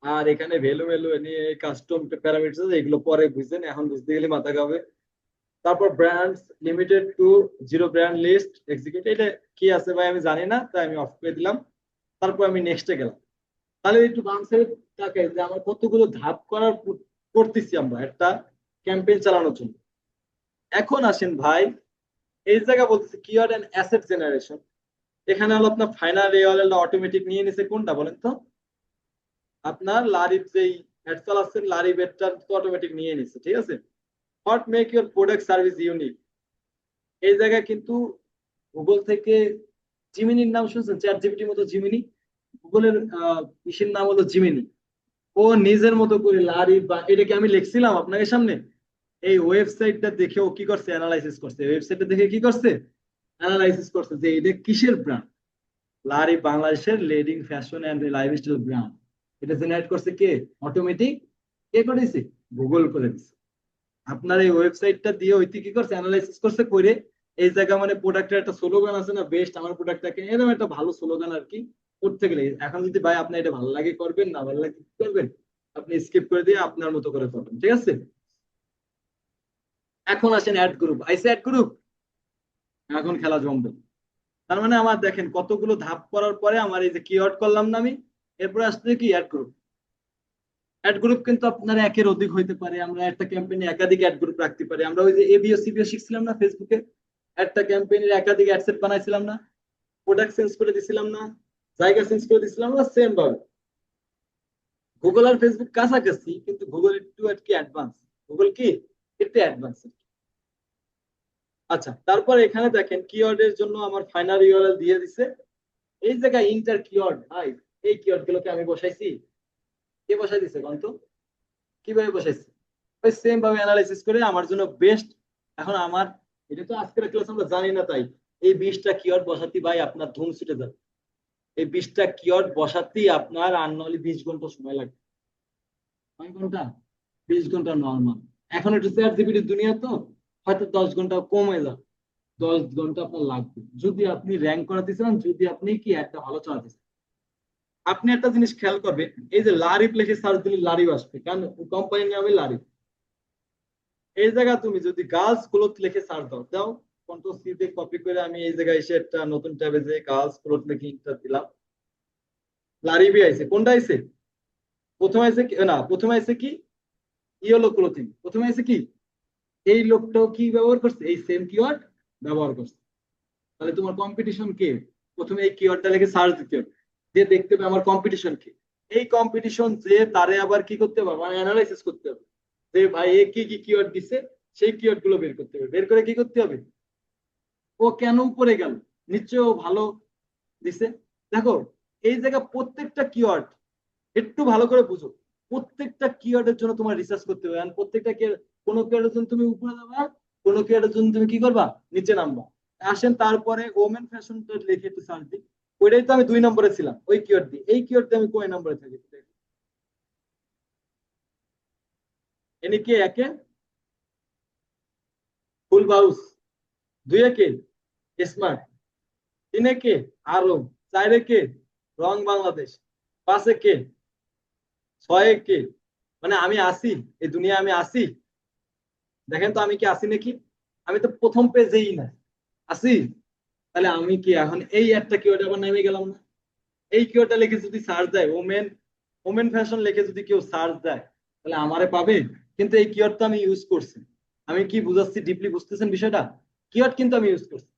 S1: আর এখানে ভ্যালু ভ্যালু নিয়ে কাস্টম প্যারামিটার এগুলো পরে বুঝছেন, এখন বুঝতে গেলে মাথা খাবে। তারপর brands limited to zero brand list execute, এটা কি আছে ভাই আমি জানি না, তাই আমি অফ করে দিলাম। তারপর আমি নেক্সটে গেলাম। তাহলে একটু বাম সাইড তাকাই যে আমার কতগুলো ধাপ করতেছি আমরা একটা ক্যাম্পেইন চালানোর জন্য। এখন আসেন ভাই, এই জায়গা বলতেছি কিওয়ার্ড এন্ড অ্যাসেট জেনারেশন। এখানে হলো আপনার ফাইনাল ইউআরএল অটোমেটিক নিয়ে নিছে, কোনটা বলেন তো? আপনার লারিভ যেই অ্যাড চালাচ্ছেন লারিভ এডটা অটোমেটিক নিয়ে নিছে, ঠিক আছে। What make your product service unique, এই জায়গায় কিন্তু গুগল থেকে জিমিনির নাম শুনছেন, চ্যাট জিপিটির মতো জিমিনি, গুগলের ইসের নাম হলো জিমিনি। ও নিজের মতো করে লারি বা এটাকে আমি লিখছিলাম আপনাকে সামনে, এই ওয়েবসাইটটা দেখে ও কি করছে, অ্যানালাইসিস করছে, ওয়েবসাইটটা দেখে কি করছে, অ্যানালাইসিস করছে যে এটা কিসের ব্র্যান্ড। লারি বাংলাদেশের leading fashion and lifestyle brand. এটা জেনারেট করছে কে? অটোমেটিক। কে করেছে? গুগল করে দিছে। আপনার এই ওয়েবসাইটটা দিয়ে ওইটি কি করছে, অ্যানালাইসিস করছে করে এই জায়গা মানে প্রোডাক্টের একটা স্লোগান আছে না, বেস্ট আমার প্রোডাক্টটাকে, এরকম একটা ভালো স্লোগান আর কি করতে গেলে। এখন যদি ভাই আপনার এটা ভালো লাগে করবেন, না ভালো লাগে কি করবেন, আপনি স্কিপ করে দিয়ে আপনার মতো করে করবেন, ঠিক আছে। এখন আসেন অ্যাড গ্রুপ, আইসে অ্যাড গ্রুপ, এখন খেলা জমবে। তার মানে আমার দেখেন কতগুলো ধাপ করার পরে আমার এই যে কিওয়ার্ড করলাম না আমি, এরপরে আসছে কি অ্যাড গ্রুপ। অ্যাড গ্রুপ কিন্তু আপনার একের অধিক হইতে পারে, আমরা একটা ক্যাম্পেইনে একাধিক অ্যাড গ্রুপ রাখতে পারি। আমরা ওই যে এবিও সিবিও শিখছিলাম না ফেসবুকে, একটা ক্যাম্পেইনের একাধিক অ্যাডসেট বানাইছিলাম না, প্রোডাক্ট চেঞ্জ করে দিছিলাম না, জায়গা চেঞ্জ করে দিছিলাম না, সেম ভাবে গুগল আর ফেসবুক কাছাকাছি, কিন্তু গুগল একটু আর কি অ্যাডভান্স। গুগল কি একটু অ্যাডভান্স। আচ্ছা, তারপর এখানে দেখেন কিওয়ার্ডের জন্য আমার ফাইনাল ইউআরএল দিয়ে দিছে। এই জায়গায় ইন্টার কিওয়ার্ড ভাই, এই কিওয়ার্ড গুলোকে আমি বসাইছি, কে বসাই দিছে কন্ত? কিভাবে বসাইছি? ওই সেম ভাবে অ্যানালাইসিস করে আমার জন্য বেস্ট। এখন আমার এটা তো আজকের ক্লাস আমরা জানি না, তাই এই 20টা কিওয়ার্ড বসাতে ভাই আপনার ধুম ছুটে যাবে। এই 20টা কিওয়ার্ড বসাতেই আপনার আননলি 20 ঘন্টা সময় লাগবে। 9 ঘন্টা? 20 ঘন্টা নর্মাল। এখন একটু চ্যাট জিপিটির দুনিয়া তো, হয়তো 10 ঘন্টা কমে যাবে। 10 ঘন্টা আপনার লাগবে যদি আপনি র্যাঙ্ক করাতে চান, যদি আপনি কি একটা ভালো চালাতে চান। আপনি একটা জিনিস খেয়াল করবেন, এই যে লারিফ লিখে সার্চ দিলে লারিফ আসবে, কারণ কোম্পানির নামে লারিফ। এই জায়গা তুমি যদি গার্লস ক্লোথ লিখে সার্চ দাও দাও, কন্ট্রোল সি দিয়ে কপি করে আমি এই জায়গায় এসে একটা নতুন ট্যাবে যে গার্লস ক্লোথ লিখে ইন্টার দিলাম, লারিফই আইছে। কোনটা আইছে? প্রথমে আইছে কি না, প্রথমে আইছে কি ইয়েলো ক্লোথিং, প্রথমে আইছে কি, এই লোকটাও কি ব্যবহার করছে, এই সেম কিওয়ার্ড ব্যবহার করছে। তাহলে তোমার কম্পিটিশন কে? প্রথমে এই কিওয়ার্ডটা লিখে সার্চ দিতে হবে, দিয়ে দেখতে হবে আমার কম্পিটিশন কে। এই কম্পিটিশন যে তারে আবার কি করতে হবে, মানে অ্যানালাইসিস করতে হবে যে ভাই এ কি কি কিওয়ার্ড দিছে, সেই কিওয়ার্ড গুলো বের করতে হবে। বের করে কি করতে হবে, ও কেন উপরে গেল, নিশ্চয় ও ভালো দিছে। দেখো এই জায়গা প্রত্যেকটা কিওয়ার্ড একটু ভালো করে বুঝো, প্রত্যেকটা কিওয়ার্ডের জন্য তোমার রিসার্চ করতে হবে। আর প্রত্যেকটা কোনো কিওয়ার্ডের জন্য তুমি উপরে যাবা, কোনো কিওয়ার্ডের জন্য তুমি কি করবা, নিচে নামবা। আসেন তারপরে ওমেন ফ্যাশনটা লিখে একটু সার্চ দিই, ওইটাই তো আমি 2 নম্বরে ছিলাম ওই কিওয়ার্ড দিয়ে। এই কিওয়ার্ড দিয়ে আমি কয় নম্বরে থাকি? এনে কি একে ফুল বাউস, দুই কে স্মার্ট, তিনে কে আরো, চারে কে রং বাংলাদেশ, পাঁচে কে, ছয়ে কে, মানে আমি আসি, এই দুনিয়া আমি আসি। দেখেন তো আমি কি আসি নাকি? আমি তো প্রথম পেজেই না আসি। তাহলে আমি কি এখন এই একটা কিওয়ার্ড আবার নেমে গেলাম না? এই কিওয়ার্ডটা লিখে যদি সার্চ দেয় ওমেন, ওমেন ফ্যাশন লিখে যদি কেউ সার্চ দেয়, তাহলে আমারে পাবে। কিন্তু এই কিওয়ার্ড তো আমি ইউজ করছি। আমি কি বুঝাচ্ছি, ডিপলি বুঝতেছেন বিষয়টা? কিওয়ার্ড কিন্তু আমি ইউজ করছি।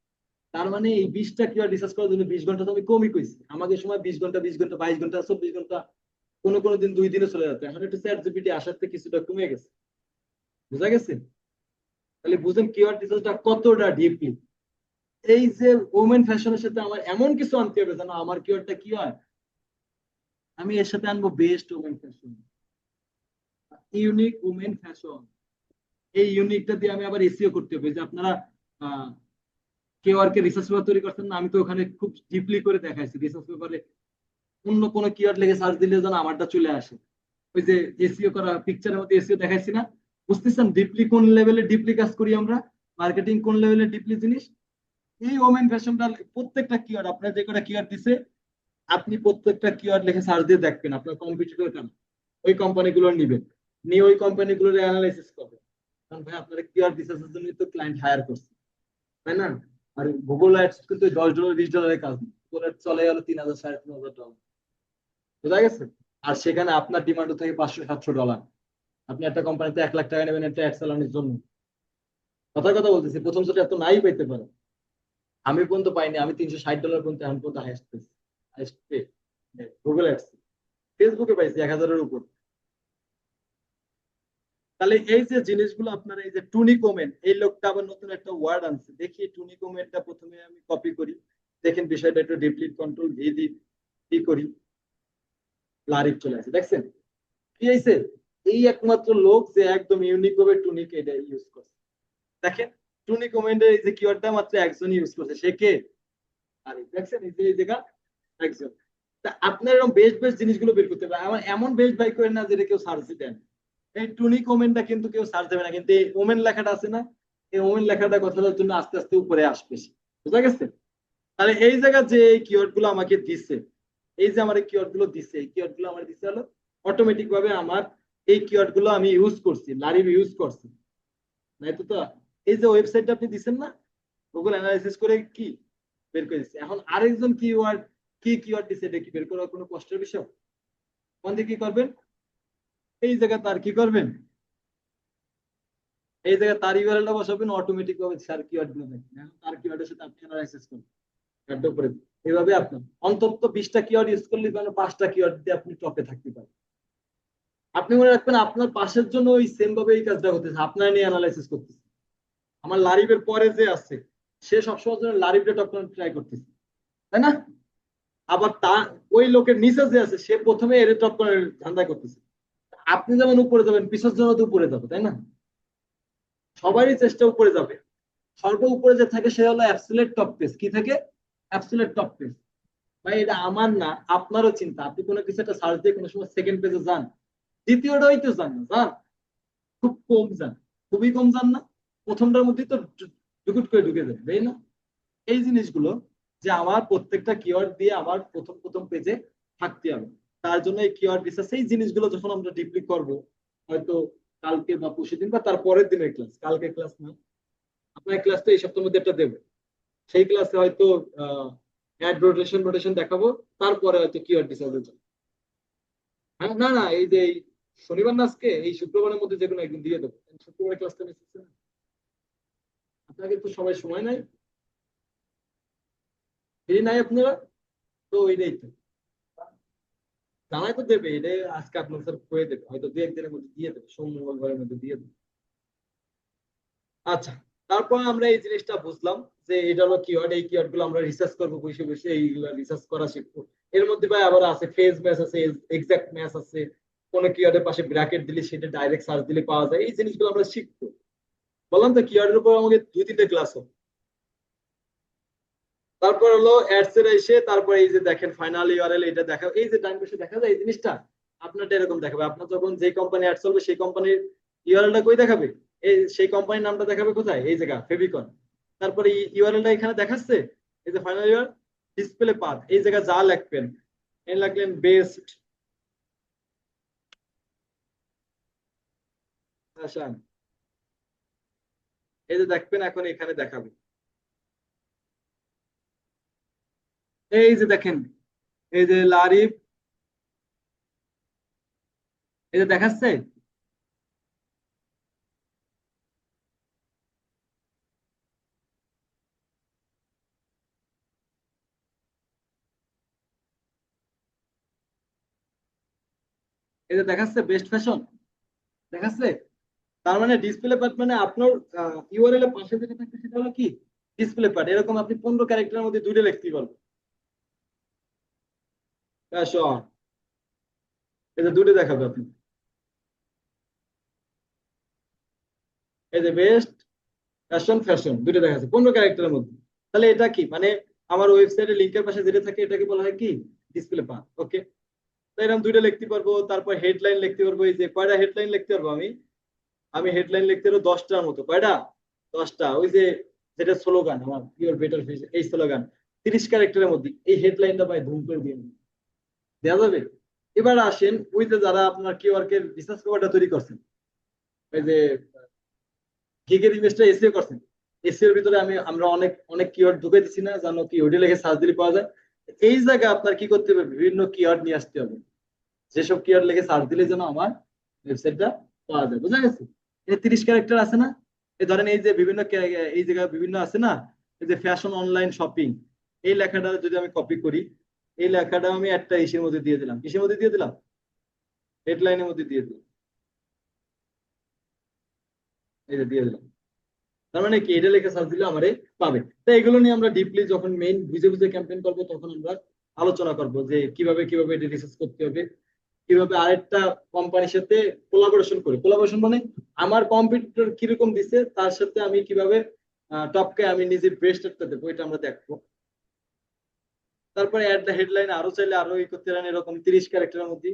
S1: তার মানে এই 20টা কিওয়ার্ড রিসার্চ করার জন্য 20 ঘন্টা তো আমি কমই কইছি। আমাকে সময় 20 ঘন্টা, 20 ঘন্টা, 22 ঘন্টা, 24 ঘন্টা, কোনো কোনো দিন 2 দিনে চলে যেত। এখন একটু চ্যাট জিপিটি আসার থেকে কিছুটা কমে গেছে। বুঝা গেছে? তাহলে বুঝেন কিওয়ার্ড রিসার্চটা কতটা ডিপলি। এই যে ওমেন ফ্যাশনের সাথে আমার এমন কিছু আনতে হবে যেন আমার কিওয়ার্ডটা কি হয়, আমি এর সাথে আনবো best women fashion, unique women fashion. এই ইউনিকটা দিয়ে আমি আবার এসিও করতে হবে, যে আপনারা কেউ আর কে রিসার্চ পেপার তৈরি করছেন না, আমি তো ওখানে খুব ডিপলি করে দেখাইছি রিসার্চ পেপারে। অন্য কোনো কিওয়ার্ড লেগে সার্চ দিলে যেন আমারটা চলে আসে। ওই যে এসিও করা পিকচারের মধ্যে এসিও দেখাইছি না, বুঝতেছেন ডিপলি কোন লেভেলে ডিপলি কাজ করি আমরা, মার্কেটিং কোন লেভেলে ডিপলি জিনিস। এই ওমেন ফ্যাশনটা প্রত্যেকটা কিওয়ার্ড আপনার যে কটা কিওয়ার্ড দিছে, আপনি প্রত্যেকটা কিওয়ার্ড লিখে সার্চ দিয়ে দেখবেন আপনার কম্পিটিটর কেন, ওই কোম্পানিগুলো নিবেন, নিয়ে ওই কোম্পানিগুলোর অ্যানালাইসিস করবেন। কারণ ভাই আপনারা কিওয়ার্ড রিসার্চের জন্য তো ক্লায়েন্ট হায়ার করছে, তাই না? আর গুগল অ্যাডস কিন্তু $10 $20 কাজ না, গুগল অ্যাডস চলে গেল 3000 $3500, বোঝা গেছে? আর সেখানে আপনার ডিমান্ড থাকে $500-700। আপনি একটা কোম্পানিতে 1 লাখ টাকা নেবেন একটা অ্যাড চালানোর জন্য, কথার কথা বলতেছি, প্রথম সেটা এত নাই পাইতে পারে। আমি পর্যন্ত পাইনি, আমি $360 পর্যন্ত এখন পর্যন্ত হাইস্ট পেয়েছি, হাইস্ট পে গুগল অ্যাডস। ফেসবুকে পাইছি 1000-এর উপর। তাহলে এই যে জিনিসগুলো আপনারা, এই যে টুনিকোমেন, এই লোকটা আবার নতুন একটা ওয়ার্ড আনছে, দেখি টুনিকোমেনটা প্রথমে আমি কপি করি, দেখেন বিষয়টা একটু ডিপ্লিট কন্ট্রোল ভি দি কি করি, লারিক চলে আসে, দেখছেন কি হয়েছে? এই একমাত্র লোক যে একদম ইউনিক ভাবে টুনিক এটা ইউজ করছে। দেখেন টুনিকোমেন্টের এই যে কিওয়ার্ডটা মাত্র একজন ইউজ করছে, সে কে? আরে দেখছেন এই যে এই জায়গা একজন। তা আপনার এরকম বেস্ট বেস্ট জিনিসগুলো বের করতে হবে, আমার এমন বেস্ট বাই করেন না যেটা কেউ সার্চ দেন। এই টুনিক ওমেনটা কিন্তু কেউ সার্চ দেবে না, কিন্তু এই ওমেন লেখাটা আছে না, এই ওমেন লেখাটা কথাটার জন্য আস্তে আস্তে উপরে আসবে, বুঝা গেছে? তাহলে এই জায়গা যে এই কিওয়ার্ড গুলো আমাকে দিচ্ছে, এই যে আমার কিওয়ার্ড গুলো দিচ্ছে, এই কিওয়ার্ড গুলো আমার দিচ্ছে হলো অটোমেটিক ভাবে আমার এই কিওয়ার্ড গুলো আমি ইউজ করছি, লারিভ ইউজ করছি, নাই তো? এই যে ওয়েবসাইটটা আপনি দিচ্ছেন না, গুগল অ্যানালাইসিস করে কি বের করে দিচ্ছে। এখন আরেকজন কিওয়ার্ড কি কিওয়ার্ড দিচ্ছে, এটা কি বের করার কোনো কষ্টের বিষয়? কোন দিকে কি করবেন, এই জায়গা তার কি করবেন, এই জায়গায় তার ইউআরএলটা বসাবেন, অটোমেটিক ভাবে তার কিওয়ার্ড গুলো দেখবেন, এখন তার কিওয়ার্ডের সাথে আপনি অ্যানালাইসিস করবেন, অ্যাড করে দিন। এভাবে আপনার অন্তত 20টা কিওয়ার্ড ইউজ করলে মানে 5টা কিওয়ার্ড দিয়ে আপনি টপে থাকতে পারেন। আপনি মনে রাখবেন আপনার পাশের জন্য ওই সেম ভাবে এই কাজটা হতেছে, আপনার নিয়ে অ্যানালাইসিস করতেছে। আমার লারিবের পরে যে আছে, সে সবসময় জন্য লারিবটা টপ ট্রাই করতেছে, তাই না? আবার তা ওই লোকের নিচে যে আছে, সে প্রথমে এর টপ করার ধান্দা করতেছে। আপনি যেমন উপরে যাবেন, পিছের জন্য তো উপরে যাবে, তাই না? সবারই চেষ্টা উপরে যাবে। সর্ব উপরে যে থাকে সে হলো অ্যাবসলিউট টপ পেজ, কি থাকে? Absolute top page. ভাই এটা আমার না, আপনারও চিন্তা, আপনি কোনো কিছু একটা সার্চ দিয়ে কোনো সময় সেকেন্ড পেজে যান, দ্বিতীয়টাই তো যান না, যান খুব কম যান, খুবই কম যান না, প্রথমটার মধ্যেই তো ঢুকুট করে ঢুকে যান, তাই না? এই জিনিসগুলো যে আমার প্রত্যেকটা কিওয়ার্ড দিয়ে আমার প্রথম প্রথম পেজে থাকতে হবে, তার জন্য এই কিওয়ার্ড রিসার্চ, এই জিনিসগুলো যখন আমরা ডিপলি করব, হয়তো কালকে বা পরশুদিন বা তার পরের দিনের ক্লাস, কালকে ক্লাস না, আপনার ক্লাস তো এই সপ্তাহের মধ্যে একটা দেবো, সেই ক্লাসে হয়তো অ্যাড রোটেশন রোটেশন দেখাবো, তারপরে হয়তো কিওয়ার্ড রিসার্চ হবে। হ্যাঁ, না না, এই যে এই শনিবার না আজকে, এই শুক্রবারের মধ্যে যে কোনো একদিন দিয়ে দেবো, শুক্রবারের ক্লাসটা মিস হচ্ছে না, আপনাকে তো সবাই সময় নাই, ফ্রি নাই আপনারা, তো ওইটাই তো জানাই তো দেবে, এটা আজকে আপনার স্যার করে দেবে, হয়তো 2-1 দিনের মধ্যে দিয়ে দেবে, সোম মঙ্গলবারের মধ্যে দিয়ে দেবে। আচ্ছা, তারপর আমরা এই জিনিসটা বুঝলাম যে এটা হলো কিওয়ার্ড, এই কিওয়ার্ড গুলো আমরা রিসার্চ করবো, বসে বসে এইগুলো রিসার্চ করা শিখবো। এর মধ্যে ভাই আবার আছে ফেজ ম্যাচ আছে, এক্সাক্ট ম্যাচ আছে, কোন কিওয়ার্ডের পাশে ব্র্যাকেট দিলে সেটা ডাইরেক্ট সার্চ দিলে পাওয়া যায়, এই জিনিসগুলো আমরা শিখবো। বললাম তো কিওয়ার্ডের উপর আমাকে 2-3টে ক্লাস হবে। তারপর হলো অ্যাডস এর এসে, তারপর এই যে দেখেন ফাইনাল ইউআরএল, এটা দেখা, এই যে ডান পাশে দেখা যায় এই জিনিসটা, আপনারটা এরকম দেখাবে। আপনার যখন যে কোম্পানি অ্যাড চলবে সেই কোম্পানির ইউআরএলটা কই দেখাবে, এই সেই কোম্পানির নামটা দেখাবে কোথায়, এই জায়গা ফেভিকন। তারপরে ইউআরএলটা এখানে দেখাচ্ছে, এই যে ফাইনাল ইউআরএল, ডিসপ্লে পাথ, এই জায়গা যা লিখবেন, এই লিখলেন বেস্ট ফ্যাশন, এই যে দেখবেন এখন এখানে দেখাবে, এই যে দেখেন, এই যে লারিব, এই যে দেখাচ্ছে, এই যে দেখাচ্ছে বেস্ট ফ্যাশন, দেখাচ্ছে। তার মানে ডিসপ্লে পার্ট মানে আপনার ইউআরএল এর পাশে যেটা থাকবে সেটা হলো কি, ডিসপ্লে পার্ট। এরকম আপনি 15 ক্যারেক্টারের মধ্যে দুইটা লিখতে পারবেন, ফ্যাশন। এই যে দুটো দেখাবে আপনি, এই যে বেস্ট ফ্যাশন ফ্যাশন দুটো দেখাচ্ছে 15 ক্যারেক্টারের মধ্যে। তাহলে এটা কি মানে আমার ওয়েবসাইটের লিঙ্কের পাশে যেটা থাকে এটাকে বলা হয় কি ডিসপ্লে পাথ। ওকে, তো এরকম দুইটা লিখতে পারবো। তারপর হেডলাইন লিখতে পারবো। এই যে কয়টা হেডলাইন লিখতে পারবো আমি, আমি হেডলাইন লিখতে পারবো 10টার মতো। কয়টা? 10টা। ওই যে যেটা স্লোগান আমার পিওর বেটার ফিউচার, এই স্লোগান 30 ক্যারেক্টারের মধ্যে এই হেডলাইনটা ভাই ধুম করে দিয়ে দেওয়া যাবে। এবার আসেন ওই যে যারা আপনার কিওয়ার্কের রিসার্চ পেপারটা তৈরি করছেন, ওই যে গিগের ইমেজটা এসইও করছেন, এসইওর ভিতরে আমরা অনেক অনেক কিওয়ার্ড ঢুকে দিচ্ছি না, জানো কিওয়ার্ডে লিখে সার্চ দিলে পাওয়া যায়। এই জায়গায় আপনার কি করতে হবে, বিভিন্ন কিওয়ার্ড নিয়ে আসতে হবে, যেসব কিওয়ার্ড লিখে সার্চ দিলে যেন আমার ওয়েবসাইটটা পাওয়া যায়। বুঝা গেছে? এই 30 ক্যারেক্টার আছে না, এই ধরেন এই যে বিভিন্ন এই জায়গায় বিভিন্ন আছে না, এই যে ফ্যাশন অনলাইন শপিং, এই লেখাটা যদি আমি কপি করি, এই লেখাটা আমি একটা ইসের মধ্যে দিয়ে দিলাম, কিসের মধ্যে দিয়ে দিলাম, হেডলাইনের মধ্যে দিয়ে দিলাম, এই যে দিয়ে দিলাম। তার মানে কি, এটা লিখে সার্চ দিলে আমারে পাবে। তো এগুলো নিয়ে আমরা ডিপলি যখন মেইন বুঝে বুঝে ক্যাম্পেইন করবো তখন আমরা আলোচনা করব যে কিভাবে কিভাবে এটা রিসার্চ করতে হবে, কিভাবে আরেকটা কোম্পানির সাথে কোলাবোরেশন করে, কোলাবোরেশন মানে আমার কম্পিটিটর কিরকম দিছে তার সাথে আমি কিভাবে টপকে আমি নিজে বেস্ট একটা দেবো, এটা আমরা দেখবো। তারপরে অ্যাড হেডলাইন আরো চাইলে আরো ই করতে পারেন, এরকম 30 ক্যারেক্টারের মধ্যে।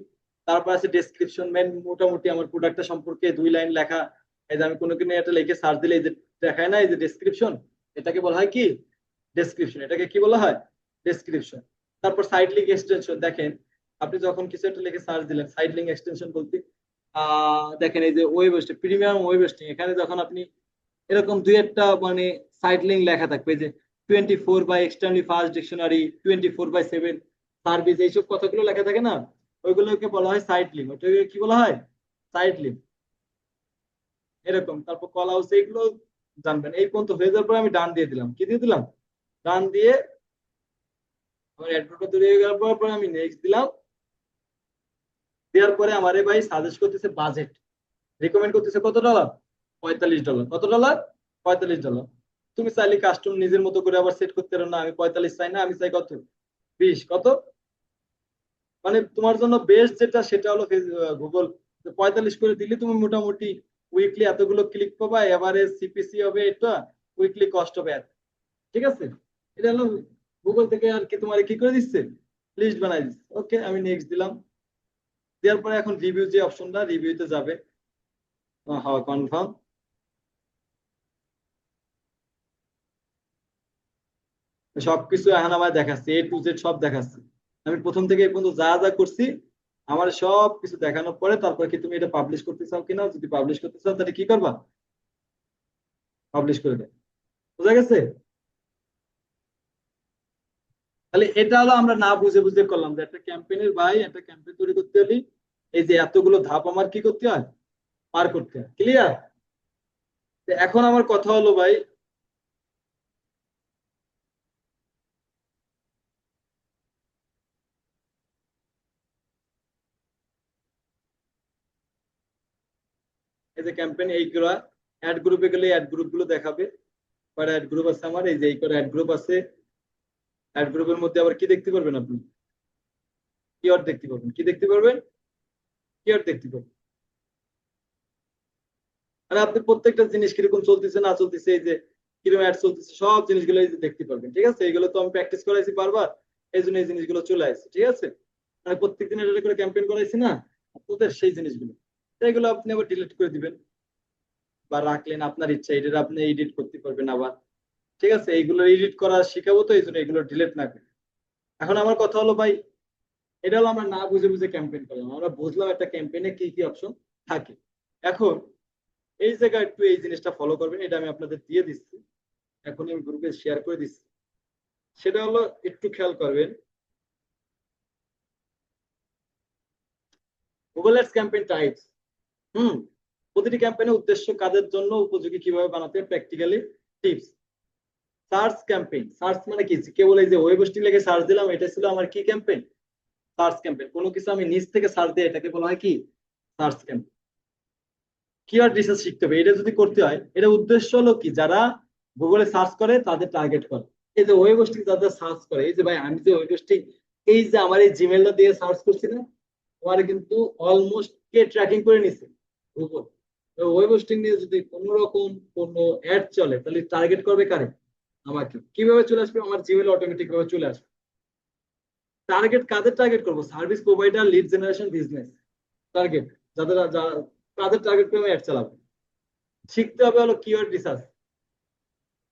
S1: তারপর আছে ডেসক্রিপশন, মেন মোটামুটি আমার প্রোডাক্টটা সম্পর্কে 2 লাইন লেখা। এই যে আমি কোনো কিছু এটা লিখে সার্চ দিলে এই যে দেখায় না, এই যে ডেসক্রিপশন, এটাকে বলা হয় কি ডেসক্রিপশন, এটাকে কি বলা হয় ডেসক্রিপশন। তারপর সাইড লিঙ্ক এক্সটেনশন, দেখেন আপনি যখন কিছু একটা লিখে সার্চ দিলেন, সাইড লিঙ্ক এক্সটেনশন বলতে দেখেন এই যে web hosting, premium web hosting, এখানে যখন আপনি এরকম দুই একটা মানে সাইড লিঙ্ক লেখা থাকবে যে 24 by extremely fast dictionary, 24/7 service, এইসব কথাগুলো লেখা থাকে না, ওইগুলোকে বলা হয় সাইড লিঙ্ক। ওটাকে কি বলা হয়, সাইড লিঙ্ক। এরকম তারপর কল হাউস, এইগুলো জানবেন। এই পর্যন্ত হয়ে যাওয়ার পর আমি ডান দিয়ে দিলাম, কি দিয়ে দিলাম, ডান দিয়ে আমার অ্যাড্রেসটা তৈরি হয়ে যাওয়ার পর আমি নেক্সট দিলাম। দেওয়ার পরে আমারে ভাই সাজেস্ট করতেছে বাজেট, রিকমেন্ড করতেছে কত ডলার, $45। কত ডলার, $45। তুমি চাইলে কাস্টম নিজের মতো করে আবার সেট করতে পারো না, আমি 45 চাই না, আমি চাই কত, 20। কত মানে তোমার জন্য বেস্ট যেটা সেটা হলো গুগল 45 করে দিলে তুমি মোটামুটি উইকলি এতগুলো ক্লিক পাবা, এভারেজ সিপিসি হবে এটা, উইকলি কস্ট হবে এত। ঠিক আছে, এটা হলো গুগল থেকে আর কি তোমার কি করে দিচ্ছে, লিস্ট বানাই দিচ্ছে। ওকে, আমি নেক্সট দিলাম। দেওয়ার পরে এখন রিভিউ যে অপশনটা, রিভিউতে যাবে, হ্যাঁ কনফার্ম। সবকিছু এখন আমার দেখাচ্ছে, A to Z সব দেখাচ্ছে। আমি প্রথম থেকে এই পর্যন্ত যা যা করছি আমার সব কিছু দেখানোর পরে তারপর কি তুমি এটা পাবলিশ করতে চাও কিনা, যদি পাবলিশ করতে চাও তাহলে কি করবা, পাবলিশ করে দেয়। বুঝা গেছে? তাহলে এটা হলো আমরা না বুঝে বুঝে করলাম যে একটা ক্যাম্পেইনের ভাই, একটা ক্যাম্পেইন তৈরি করতে হলে এই যে এতগুলো ধাপ আমার কি করতে হয়, পার করতে হয়। ক্লিয়ার? এখন আমার কথা হলো ভাই, এই যে ক্যাম্পেইন এইগুলা অ্যাড গ্রুপে গেলে অ্যাড গ্রুপ গুলো দেখাবে। কয়টা অ্যাড গ্রুপ আছে আমার, এই যে এই করে অ্যাড গ্রুপ আছে। অ্যাড গ্রুপের মধ্যে আবার কি দেখতে পারবেন আপনি, কিওয়ার্ড দেখতে পারবেন। কি দেখতে পারবেন, কিওয়ার্ড দেখতে পারবেন। আর আপনি প্রত্যেকটা জিনিস কিরকম চলতেছে না চলতেছে, এই যে কিরকম অ্যাড চলতেছে, সব জিনিসগুলো এই যে দেখতে পারবেন। ঠিক আছে, এগুলো তো আমি প্র্যাকটিস করাইছি বারবার, এই জন্য এই জিনিসগুলো চলে আসছে। ঠিক আছে, আমি প্রত্যেকদিন এটা করে ক্যাম্পেইন করাইছি না তোদের, সেই জিনিসগুলো তো এগুলো আপনি আবার ডিলিট করে দিবেন বা রাখলেন আপনার ইচ্ছা, এটা আপনি এডিট করতে পারবেন আবার। ঠিক আছে, এইগুলো এডিট করা শিখাবো, তো এই জন্য এগুলো ডিলিট না করে। এখন আমার কথা হলো ভাই, এটা হলো আমরা না বুঝে বুঝে ক্যাম্পেইন করলাম, আমরা বুঝলাম একটা ক্যাম্পেইনে কি কি অপশন থাকে। এখন এই জায়গায় একটু এই জিনিসটা ফলো করবেন, এটা আমি আপনাদের দিয়ে দিচ্ছি, এখনই আমি গ্রুপে শেয়ার করে দিচ্ছি। সেটা হলো একটু খেয়াল করবেন, গুগল অ্যাডস ক্যাম্পেইন টাইপস। হুম, প্রতিটি ক্যাম্পেইনের উদ্দেশ্য, কাজের জন্য উপযোগী, কিভাবে বানাতে, practically tips. Search campaign, search মানে কি, কেবল এই যে ওয়েব হোস্টিং লিখে সার্চ দিলাম, এটা ছিল আমার কি ক্যাম্পেইন, সার্চ ক্যাম্পেইন। কোনো কিছু আমি নিচ থেকে সার্চ দিই, এটাকে বলা হয় কি সার্চ ক্যাম্পেইন। কিওয়ার্ড রিসার্চ শিখতে হবে, এটা যদি করতে হয়, এটা উদ্দেশ্য হলো কি, যারা গুগলে সার্চ করে তাদের টার্গেট করে। এই যে ওয়েব হোস্টিং যাদের সার্চ করে, এই যে ভাই আমি যে ওয়েব হোস্টিং, এই যে আমার এই জিমেলটা দিয়ে সার্চ করছি না, আমার কিন্তু অলমোস্ট কে ট্র্যাকিং করে নিছে, গুগল। ওয়েব হোস্টিং নিয়ে যদি কোনো রকম কোনো অ্যাড চলে তাহলে টার্গেট করবে কারে? আমাকে। কিভাবে চলে আসবে? আমার জিমেল অটোমেটিক ভাবে চলে আসবে। টার্গেট কাদের টার্গেট করবো? Service provider, lead generation, business target, তাদের টার্গেট করে আমি অ্যাড চালাবো। শিখতে হবে হলো কিওয়ার্ড রিসার্চ।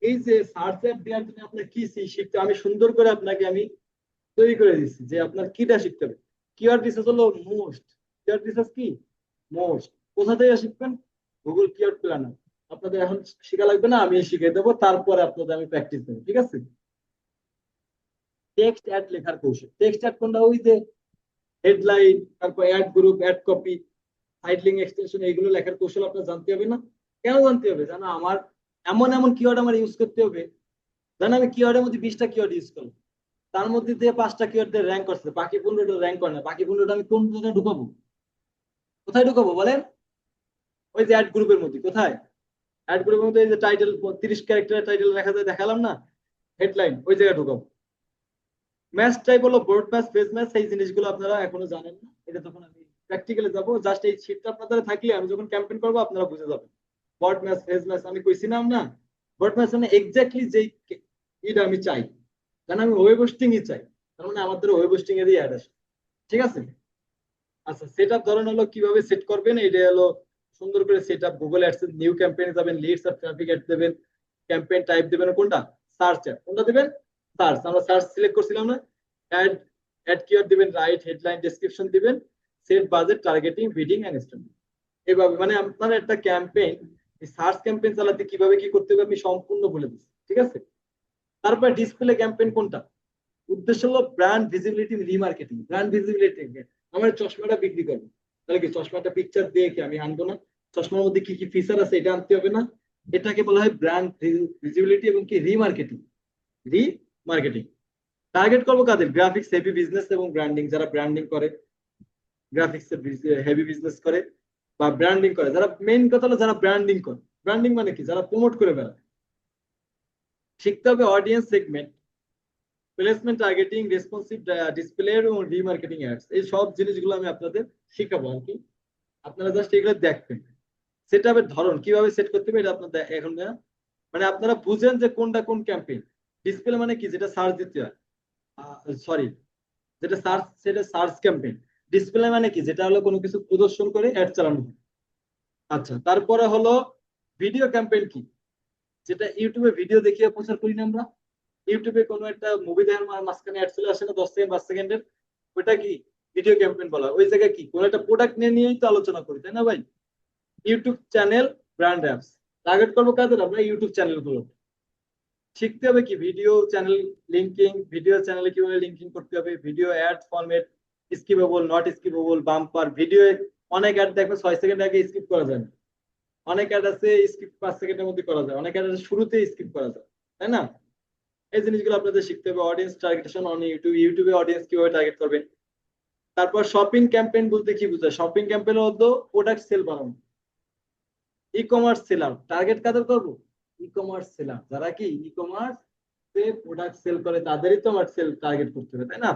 S1: এই যে সার্চ অ্যাড দেওয়ার জন্য আপনার কি শিখতে, আমি সুন্দর করে আপনাকে আমি তৈরি করে দিচ্ছি যে আপনার কিটা শিখতে হবে। কিওয়ার্ড রিসার্চ হলো মোস্ট। কিওয়ার্ড রিসার্চ কি? মোস্ট। কোথা থেকে শিখবেন? Google keyword planner. আপনাদের এখন শেখা লাগবে না, আমি শিখিয়ে দেবো, তারপরে আপনাদের আমি প্র্যাকটিস দেবো, ঠিক আছে? টেক্সট অ্যাড লেখার কৌশল। টেক্সট অ্যাড কোনটা? ওই যে হেডলাইন, তারপর ad group, ad copy, sitelink extension, এইগুলো লেখার কৌশল আপনার জানতে হবে না? কেন জানতে হবে? জানা আমার এমন এমন কিওয়ার্ড আমার ইউজ করতে হবে, জানা আমি কিওয়ার্ডের মধ্যে 20টা কিওয়ার্ড ইউজ করলাম, তার মধ্যে দিয়ে 5টা কিওয়ার্ড দিয়ে র্যাঙ্ক করছে, বাকি 15টা র্যাঙ্ক করে না। বাকি 15টা আমি কোন জায়গায় ঢুকাবো? কোথায় ঢুকাবো বলেন? ওই যে অ্যাড গ্রুপের মধ্যে। কোথায়? অ্যাড গ্রুপের মধ্যে এই যে টাইটেল, 30 ক্যারেক্টারের টাইটেল দেখা যায়, দেখালাম না? হেডলাইন, ওই জায়গায় ঢুকাবো। ম্যাচ টাইপ হলো বোর্ড ম্যাচ, ফেস ম্যাচ, এই জিনিসগুলো আপনারা এখনো জানেন না, এটা তখন আমি প্র্যাকটিক্যালি যাবো। জাস্ট এই শীটটা আপনাদের থাকলে আমি যখন ক্যাম্পেইন করবো আপনারা বুঝে যাবেন। বোর্ড ম্যাচ, ফেস ম্যাচ আমি কইছিলাম না? বোর্ড ম্যাচ মানে এক্স্যাক্টলি যেই এটা আমি চাই, কারণ আমি ওয়েব হোস্টিংই চাই, তার মানে আমাদের ওয়েব হোস্টিং এরই অ্যাড আসে, ঠিক আছে? আচ্ছা, সেট আপ ধরেন হলো কিভাবে সেট করবেন, এটা হলো সুন্দর করে set up. Google AdSense new ক্যাম্পেইনে যাবেন, লিডস আর ট্রাফিক অ্যাড দেবেন, ক্যাম্পেইন টাইপ দেবেন কোনটা? Search ad. কোনটা দিবেন? সার্চ। আমরা সার্চ সিলেক্ট করছিলাম না? অ্যাড, অ্যাড কিওয়ার্ড দিবেন, রাইট, হেডলাইন, ডেসক্রিপশন দিবেন, set budget, targeting, bidding and stand. এভাবে মানে আপনার একটা ক্যাম্পেইন, এই সার্চ ক্যাম্পেইন চালাতে কিভাবে কি করতে হবে আমি সম্পূর্ণ বলে দিচ্ছি, ঠিক আছে? তারপর ডিসপ্লে ক্যাম্পেইন কোনটা? উদ্দেশ্য হলো brand visibility, remarketing. Brand visibility, আমার চশমাটা বিক্রি করবো, তাহলে কি চশমাটা পিকচার দিয়ে কি আমি আনবো না? চশমার মধ্যে কি কি ফিচার আছে এটা আনতে হবে না? এটাকে বলা হয় ব্র্যান্ড ভিজিবিলিটি এবং কি রিমার্কেটিং। রিমার্কেটিং। টার্গেট করবো কাদের? গ্রাফিক্স হেভি বিজনেস এবং ব্র্যান্ডিং, যারা ব্র্যান্ডিং করে, গ্রাফিক্স হেভি বিজনেস করে বা ব্র্যান্ডিং করে, যারা মেইন কথা হলো যারা ব্র্যান্ডিং করে। ব্র্যান্ডিং মানে কি? যারা প্রমোট করে বেড়ায়। শিখতে হবে audience segment, placement, targeting, responsive display এবং রিমার্কেটিং অ্যাডস। এই সব জিনিসগুলো আমি আপনাদের শিখাবো আর কি। আপনারা জাস্ট এগুলো দেখবেন। সেট আপের ধরন কিভাবে সেট করতে হবে এটা আপনাদের এখন না, মানে আপনারা বুঝেন যে কোনটা কোন ক্যাম্পেইন। ডিসপ্লে মানে কি? যেটা সার্চ দিতে হয়, সরি, যেটা সার্চ, সেটা সার্চ ক্যাম্পেইন। ডিসপ্লে মানে কি? যেটা হলো কোনো কিছু প্রদর্শন করে অ্যাড চালানো হয়। আচ্ছা, তারপরে হলো ভিডিও ক্যাম্পেইন কি? যেটা ইউটিউবে ভিডিও দেখিয়ে প্রচার করি না আমরা? ইউটিউবে কোনো একটা মুভি দেখার মাঝখানে অ্যাড চলে আসে না 10 সেকেন্ড 5 সেকেন্ডের? ওইটা কি? ভিডিও ক্যাম্পেইন বলা হয়। ওই জায়গায় কি কোনো একটা প্রোডাক্ট নিয়েই তো আলোচনা করি, তাই না ভাই? YouTube channel, brand apps. Target করবো কাদের? আমরা ইউটিউব চ্যানেল গুলো। শিখতে হবে কি? ভিডিও চ্যানেল লিঙ্কিং, ভিডিও চ্যানেলে কিভাবে লিঙ্কিং করতে হবে, video ad format, skippable, not skippable, bumper. Video অনেক অ্যাড দেখবে 6 সেকেন্ড আগে স্কিপ করা যায় না, অনেক অ্যাড আছে স্কিপ 5 সেকেন্ডের মধ্যে করা যায়, অনেক অ্যাড আছে শুরুতে স্কিপ করা যায়, তাই না? এই জিনিসগুলো আপনাদের শিখতে হবে। অডিয়েন্স টার্গেটেশন অন ইউটিউব, ইউটিউবে অডিয়েন্স কিভাবে টার্গেট করবেন। তারপর শপিং ক্যাম্পেইন বলতে কি বোঝায়? শপিং ক্যাম্পেইন হলো প্রোডাক্ট সেল বানানো। ই কমার্স সেলার, টার্গেট কাদের করবো? ই কমার্স সেলার, যারা কি ই কমার্স প্রোডাক্ট সেল করে তাদেরই তো আমার সেল টার্গেট করতে হবে, তাই না?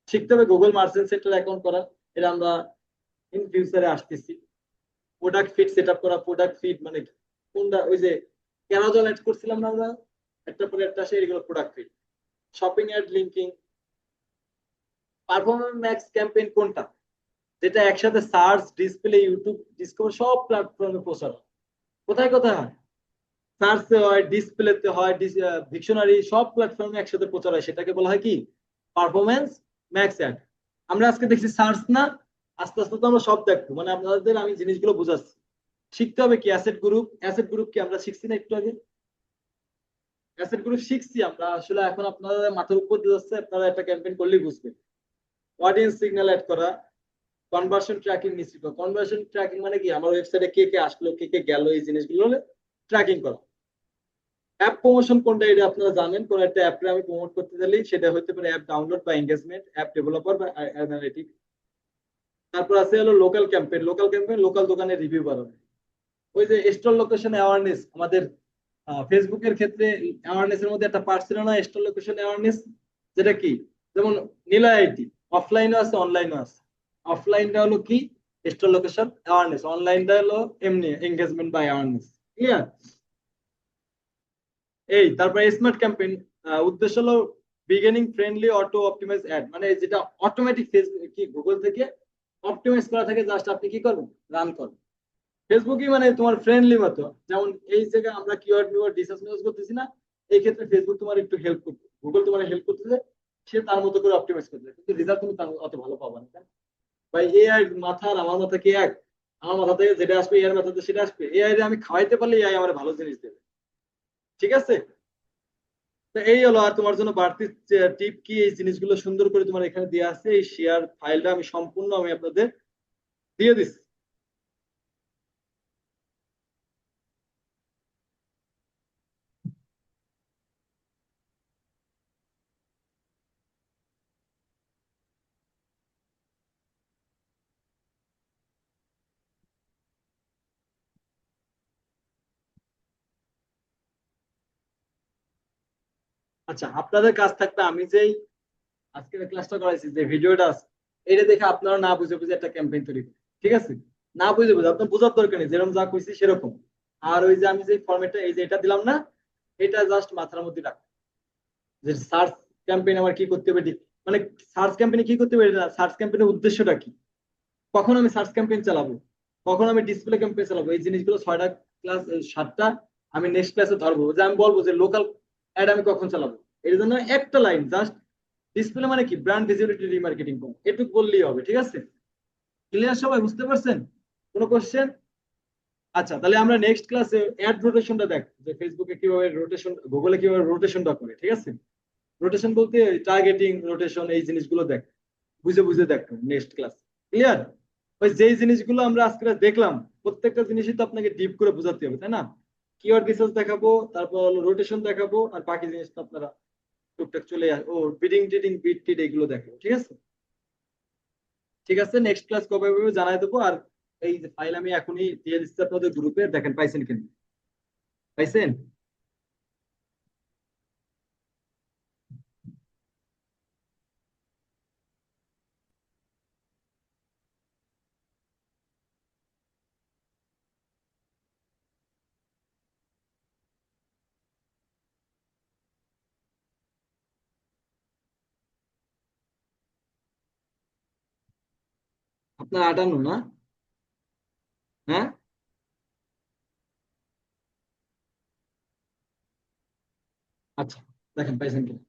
S1: শিখতে হবে গুগল মার্চেন্ট সেন্টার অ্যাকাউন্ট করা, এটা আমরা ইন ফিউচারে আসতেছি। প্রোডাক্ট ফিড সেট আপ করা। প্রোডাক্ট ফিড মানে কি? কোনটা? ওই যে ক্যারাজল অ্যাড করছিলাম না আমরা, একটা পরে একটা আসে, এগুলো product feed. Shopping ad linking. Performance max campaign কোনটা? যেটা একসাথে সার্চ, ডিসপ্লে, ইউটিউব, ডিসকভার সব প্ল্যাটফর্মে প্রচার হয়। কোথায় কোথায় হয়? সার্চে হয়, ডিসপ্লেতে হয়, ডিকশনারি, সব প্ল্যাটফর্মে একসাথে প্রচার হয়, সেটাকে বলা হয় কি? Performance max ad. আমরা আজকে দেখছি সার্চ না, আস্তে আস্তে তো আমরা সব দেখবো, মানে আপনাদের আমি জিনিসগুলো বুঝাচ্ছি। শিখতে হবে কি? Asset group. অ্যাসেট গ্রুপ কি আমরা শিখছি না একটু আগে? অ্যাসেট গ্রুপ শিখছি আমরা, আসলে এখন আপনাদের মাথার উপর দিয়ে যাচ্ছে, আপনারা একটা ক্যাম্পেইন করলেই বুঝবেন। অডিয়েন্স সিগন্যাল অ্যাড করা, কনভার্সন ট্র্যাকিং নিশ্চিত। কনভার্সন ট্র্যাকিং মানে কি? আমার ওয়েবসাইটে কে কে আসলো, কে কে গেল, এই জিনিসগুলো ট্র্যাকিং করা। অ্যাপ প্রমোশন কোনটা? এটা আপনারা জানেন, কোন একটা অ্যাপে আমি প্রমোট করতে গেলেই সেটা হতে পারে অ্যাপ ডাউনলোড বা এঙ্গেজমেন্ট, অ্যাপ ডেভেলপার বা অ্যানালিটিক। তারপর আছে হলো local campaign. Local campaign local দোকানের রিভিউ বাড়ানো। ওই যে স্টোর লোকেশন অ্যাওয়ারনেস, আমাদের ফেসবুকের ক্ষেত্রে অ্যাওয়ারনেস এর মধ্যে একটা পার্ট ছিল না, স্টোর লোকেশন অ্যাওয়ারনেস। যেটা কি? যেমন নিলয় আইটি অফলাইনও আছে অনলাইনও আছে। অফলাইনটা হলো কি স্টোর লোকেশন অ্যাওয়ারনেস, অনলাইনটা হলো এমনি এঙ্গেজমেন্ট বা অ্যাওয়ারনেস। ক্লিয়ার? এই তারপরে স্মার্ট ক্যাম্পেইন উদ্দেশ্য হলো beginning friendly auto optimize ad, মানে যেটা অটোমেটিক ফেসবুক কি গুগল থেকে অপটিমাইজ করা থাকে, জাস্ট আপনি কি করবেন রান করবেন। ফেসবুকই মানে তোমার ফ্রেন্ডলি মতো, যেমন এই জায়গায় আমরা কিওয়ার্ড মিওয়ার্ড রিসার্চ মিসার্চ করতেছি না, এই ক্ষেত্রে ফেসবুক তোমার একটু হেল্প করবে, গুগল তোমার হেল্প করতেছে, সে তার মতো করে অপটিমাইজ করতেছে, কিন্তু রেজাল্ট তুমি তার অত ভালো পাবা না। ভাই এআই মাথা আর আমার মাথা কি এক? আমার মাথা থেকে যেটা আসবে এআই মাথাতে সেটা আসবে, এআই রে আমি খাওয়াইতে পারলে এআই আমার ভালো জিনিস দেবে। ঠিক আছে? তো এই হলো। আর তোমার জন্য বাড়তি টিপ কি, এই জিনিসগুলো সুন্দর করে তোমার এখানে দেওয়া আছে, এই শেয়ার ফাইলটা আমি সম্পূর্ণ আমি আপনাদের দিয়ে দিচ্ছি। আচ্ছা, আপনাদের কাজ থাকবে আমি যেই আজকের ক্লাসটা করাইছি, যে ভিডিওটা আছে, এটা দেখে আপনারা না বুঝে বুঝে একটা ক্যাম্পেইন তৈরি করুন। ঠিক আছে? না বুঝে বুঝে আপনার বোঝার দরকার নেই, যেরকম যা কইছি সেরকম। আর ওই যে আমি যে ফরম্যাটটা এই যে এটা দিলাম না, এটা জাস্ট মাথার মধ্যে রাখ, যে সার্চ ক্যাম্পেইন আমার কি করতে হবে মানে সার্চ ক্যাম্পেইনে কি করতে হবে, সার্চ ক্যাম্পেইনের উদ্দেশ্যটা কি, কখন আমি সার্চ ক্যাম্পেইন চালাবো, কখন আমি ডিসপ্লে ক্যাম্পেইন চালাবো, এই জিনিসগুলো 6টা ক্লাস 7টা আমি নেক্সট ক্লাসে ধরবো, যে আমি বলবো যে লোকাল অ্যাড আমি কখন চালাবো। এর জন্য একটা লাইন জাস্ট, ডিসপ্লে মানে কি ব্র্যান্ড ভিজিবিলিটি রিমার্কেটিং কম, এটুকু বললেই হবে। ঠিক আছে? ক্লিয়ার? সবাই বুঝতে পারছেন? কোনো কোশ্চেন? আচ্ছা, তাহলে আমরা নেক্সট ক্লাসে অ্যাড রোটেশনটা দেখ, যে ফেসবুকে কিভাবে রোটেশন, গুগলে কিভাবে রোটেশনটা করে। ঠিক আছে? রোটেশন বলতে টার্গেটিং রোটেশন, এই জিনিসগুলো দেখ, বুঝে বুঝে দেখ নেক্সট ক্লাস। ক্লিয়ার? ওই যেই জিনিসগুলো আমরা আজকে দেখলাম, প্রত্যেকটা জিনিসই তো আপনাকে ডিপ করে বোঝাতে হবে, তাই না? কিওয়ার্ড রিসার্চ দেখাবো, তারপর হলো রোটেশন দেখাবো, আর বাকি জিনিস তো আপনারা টুকটাক চলে ও বিডিং টিডিং বিট টিট এগুলো দেখাবো। ঠিক আছে? ঠিক আছে, নেক্সট ক্লাস কবে হবে জানাই দেবো। আর এই যে ফাইল আমি এখনই দিয়ে দিচ্ছি আপনাদের গ্রুপে, দেখেন পাইছেন কিনা। পাইছেন? আপনার 58 না? হ্যাঁ, আচ্ছা, দেখেন পাইছেন কিনা।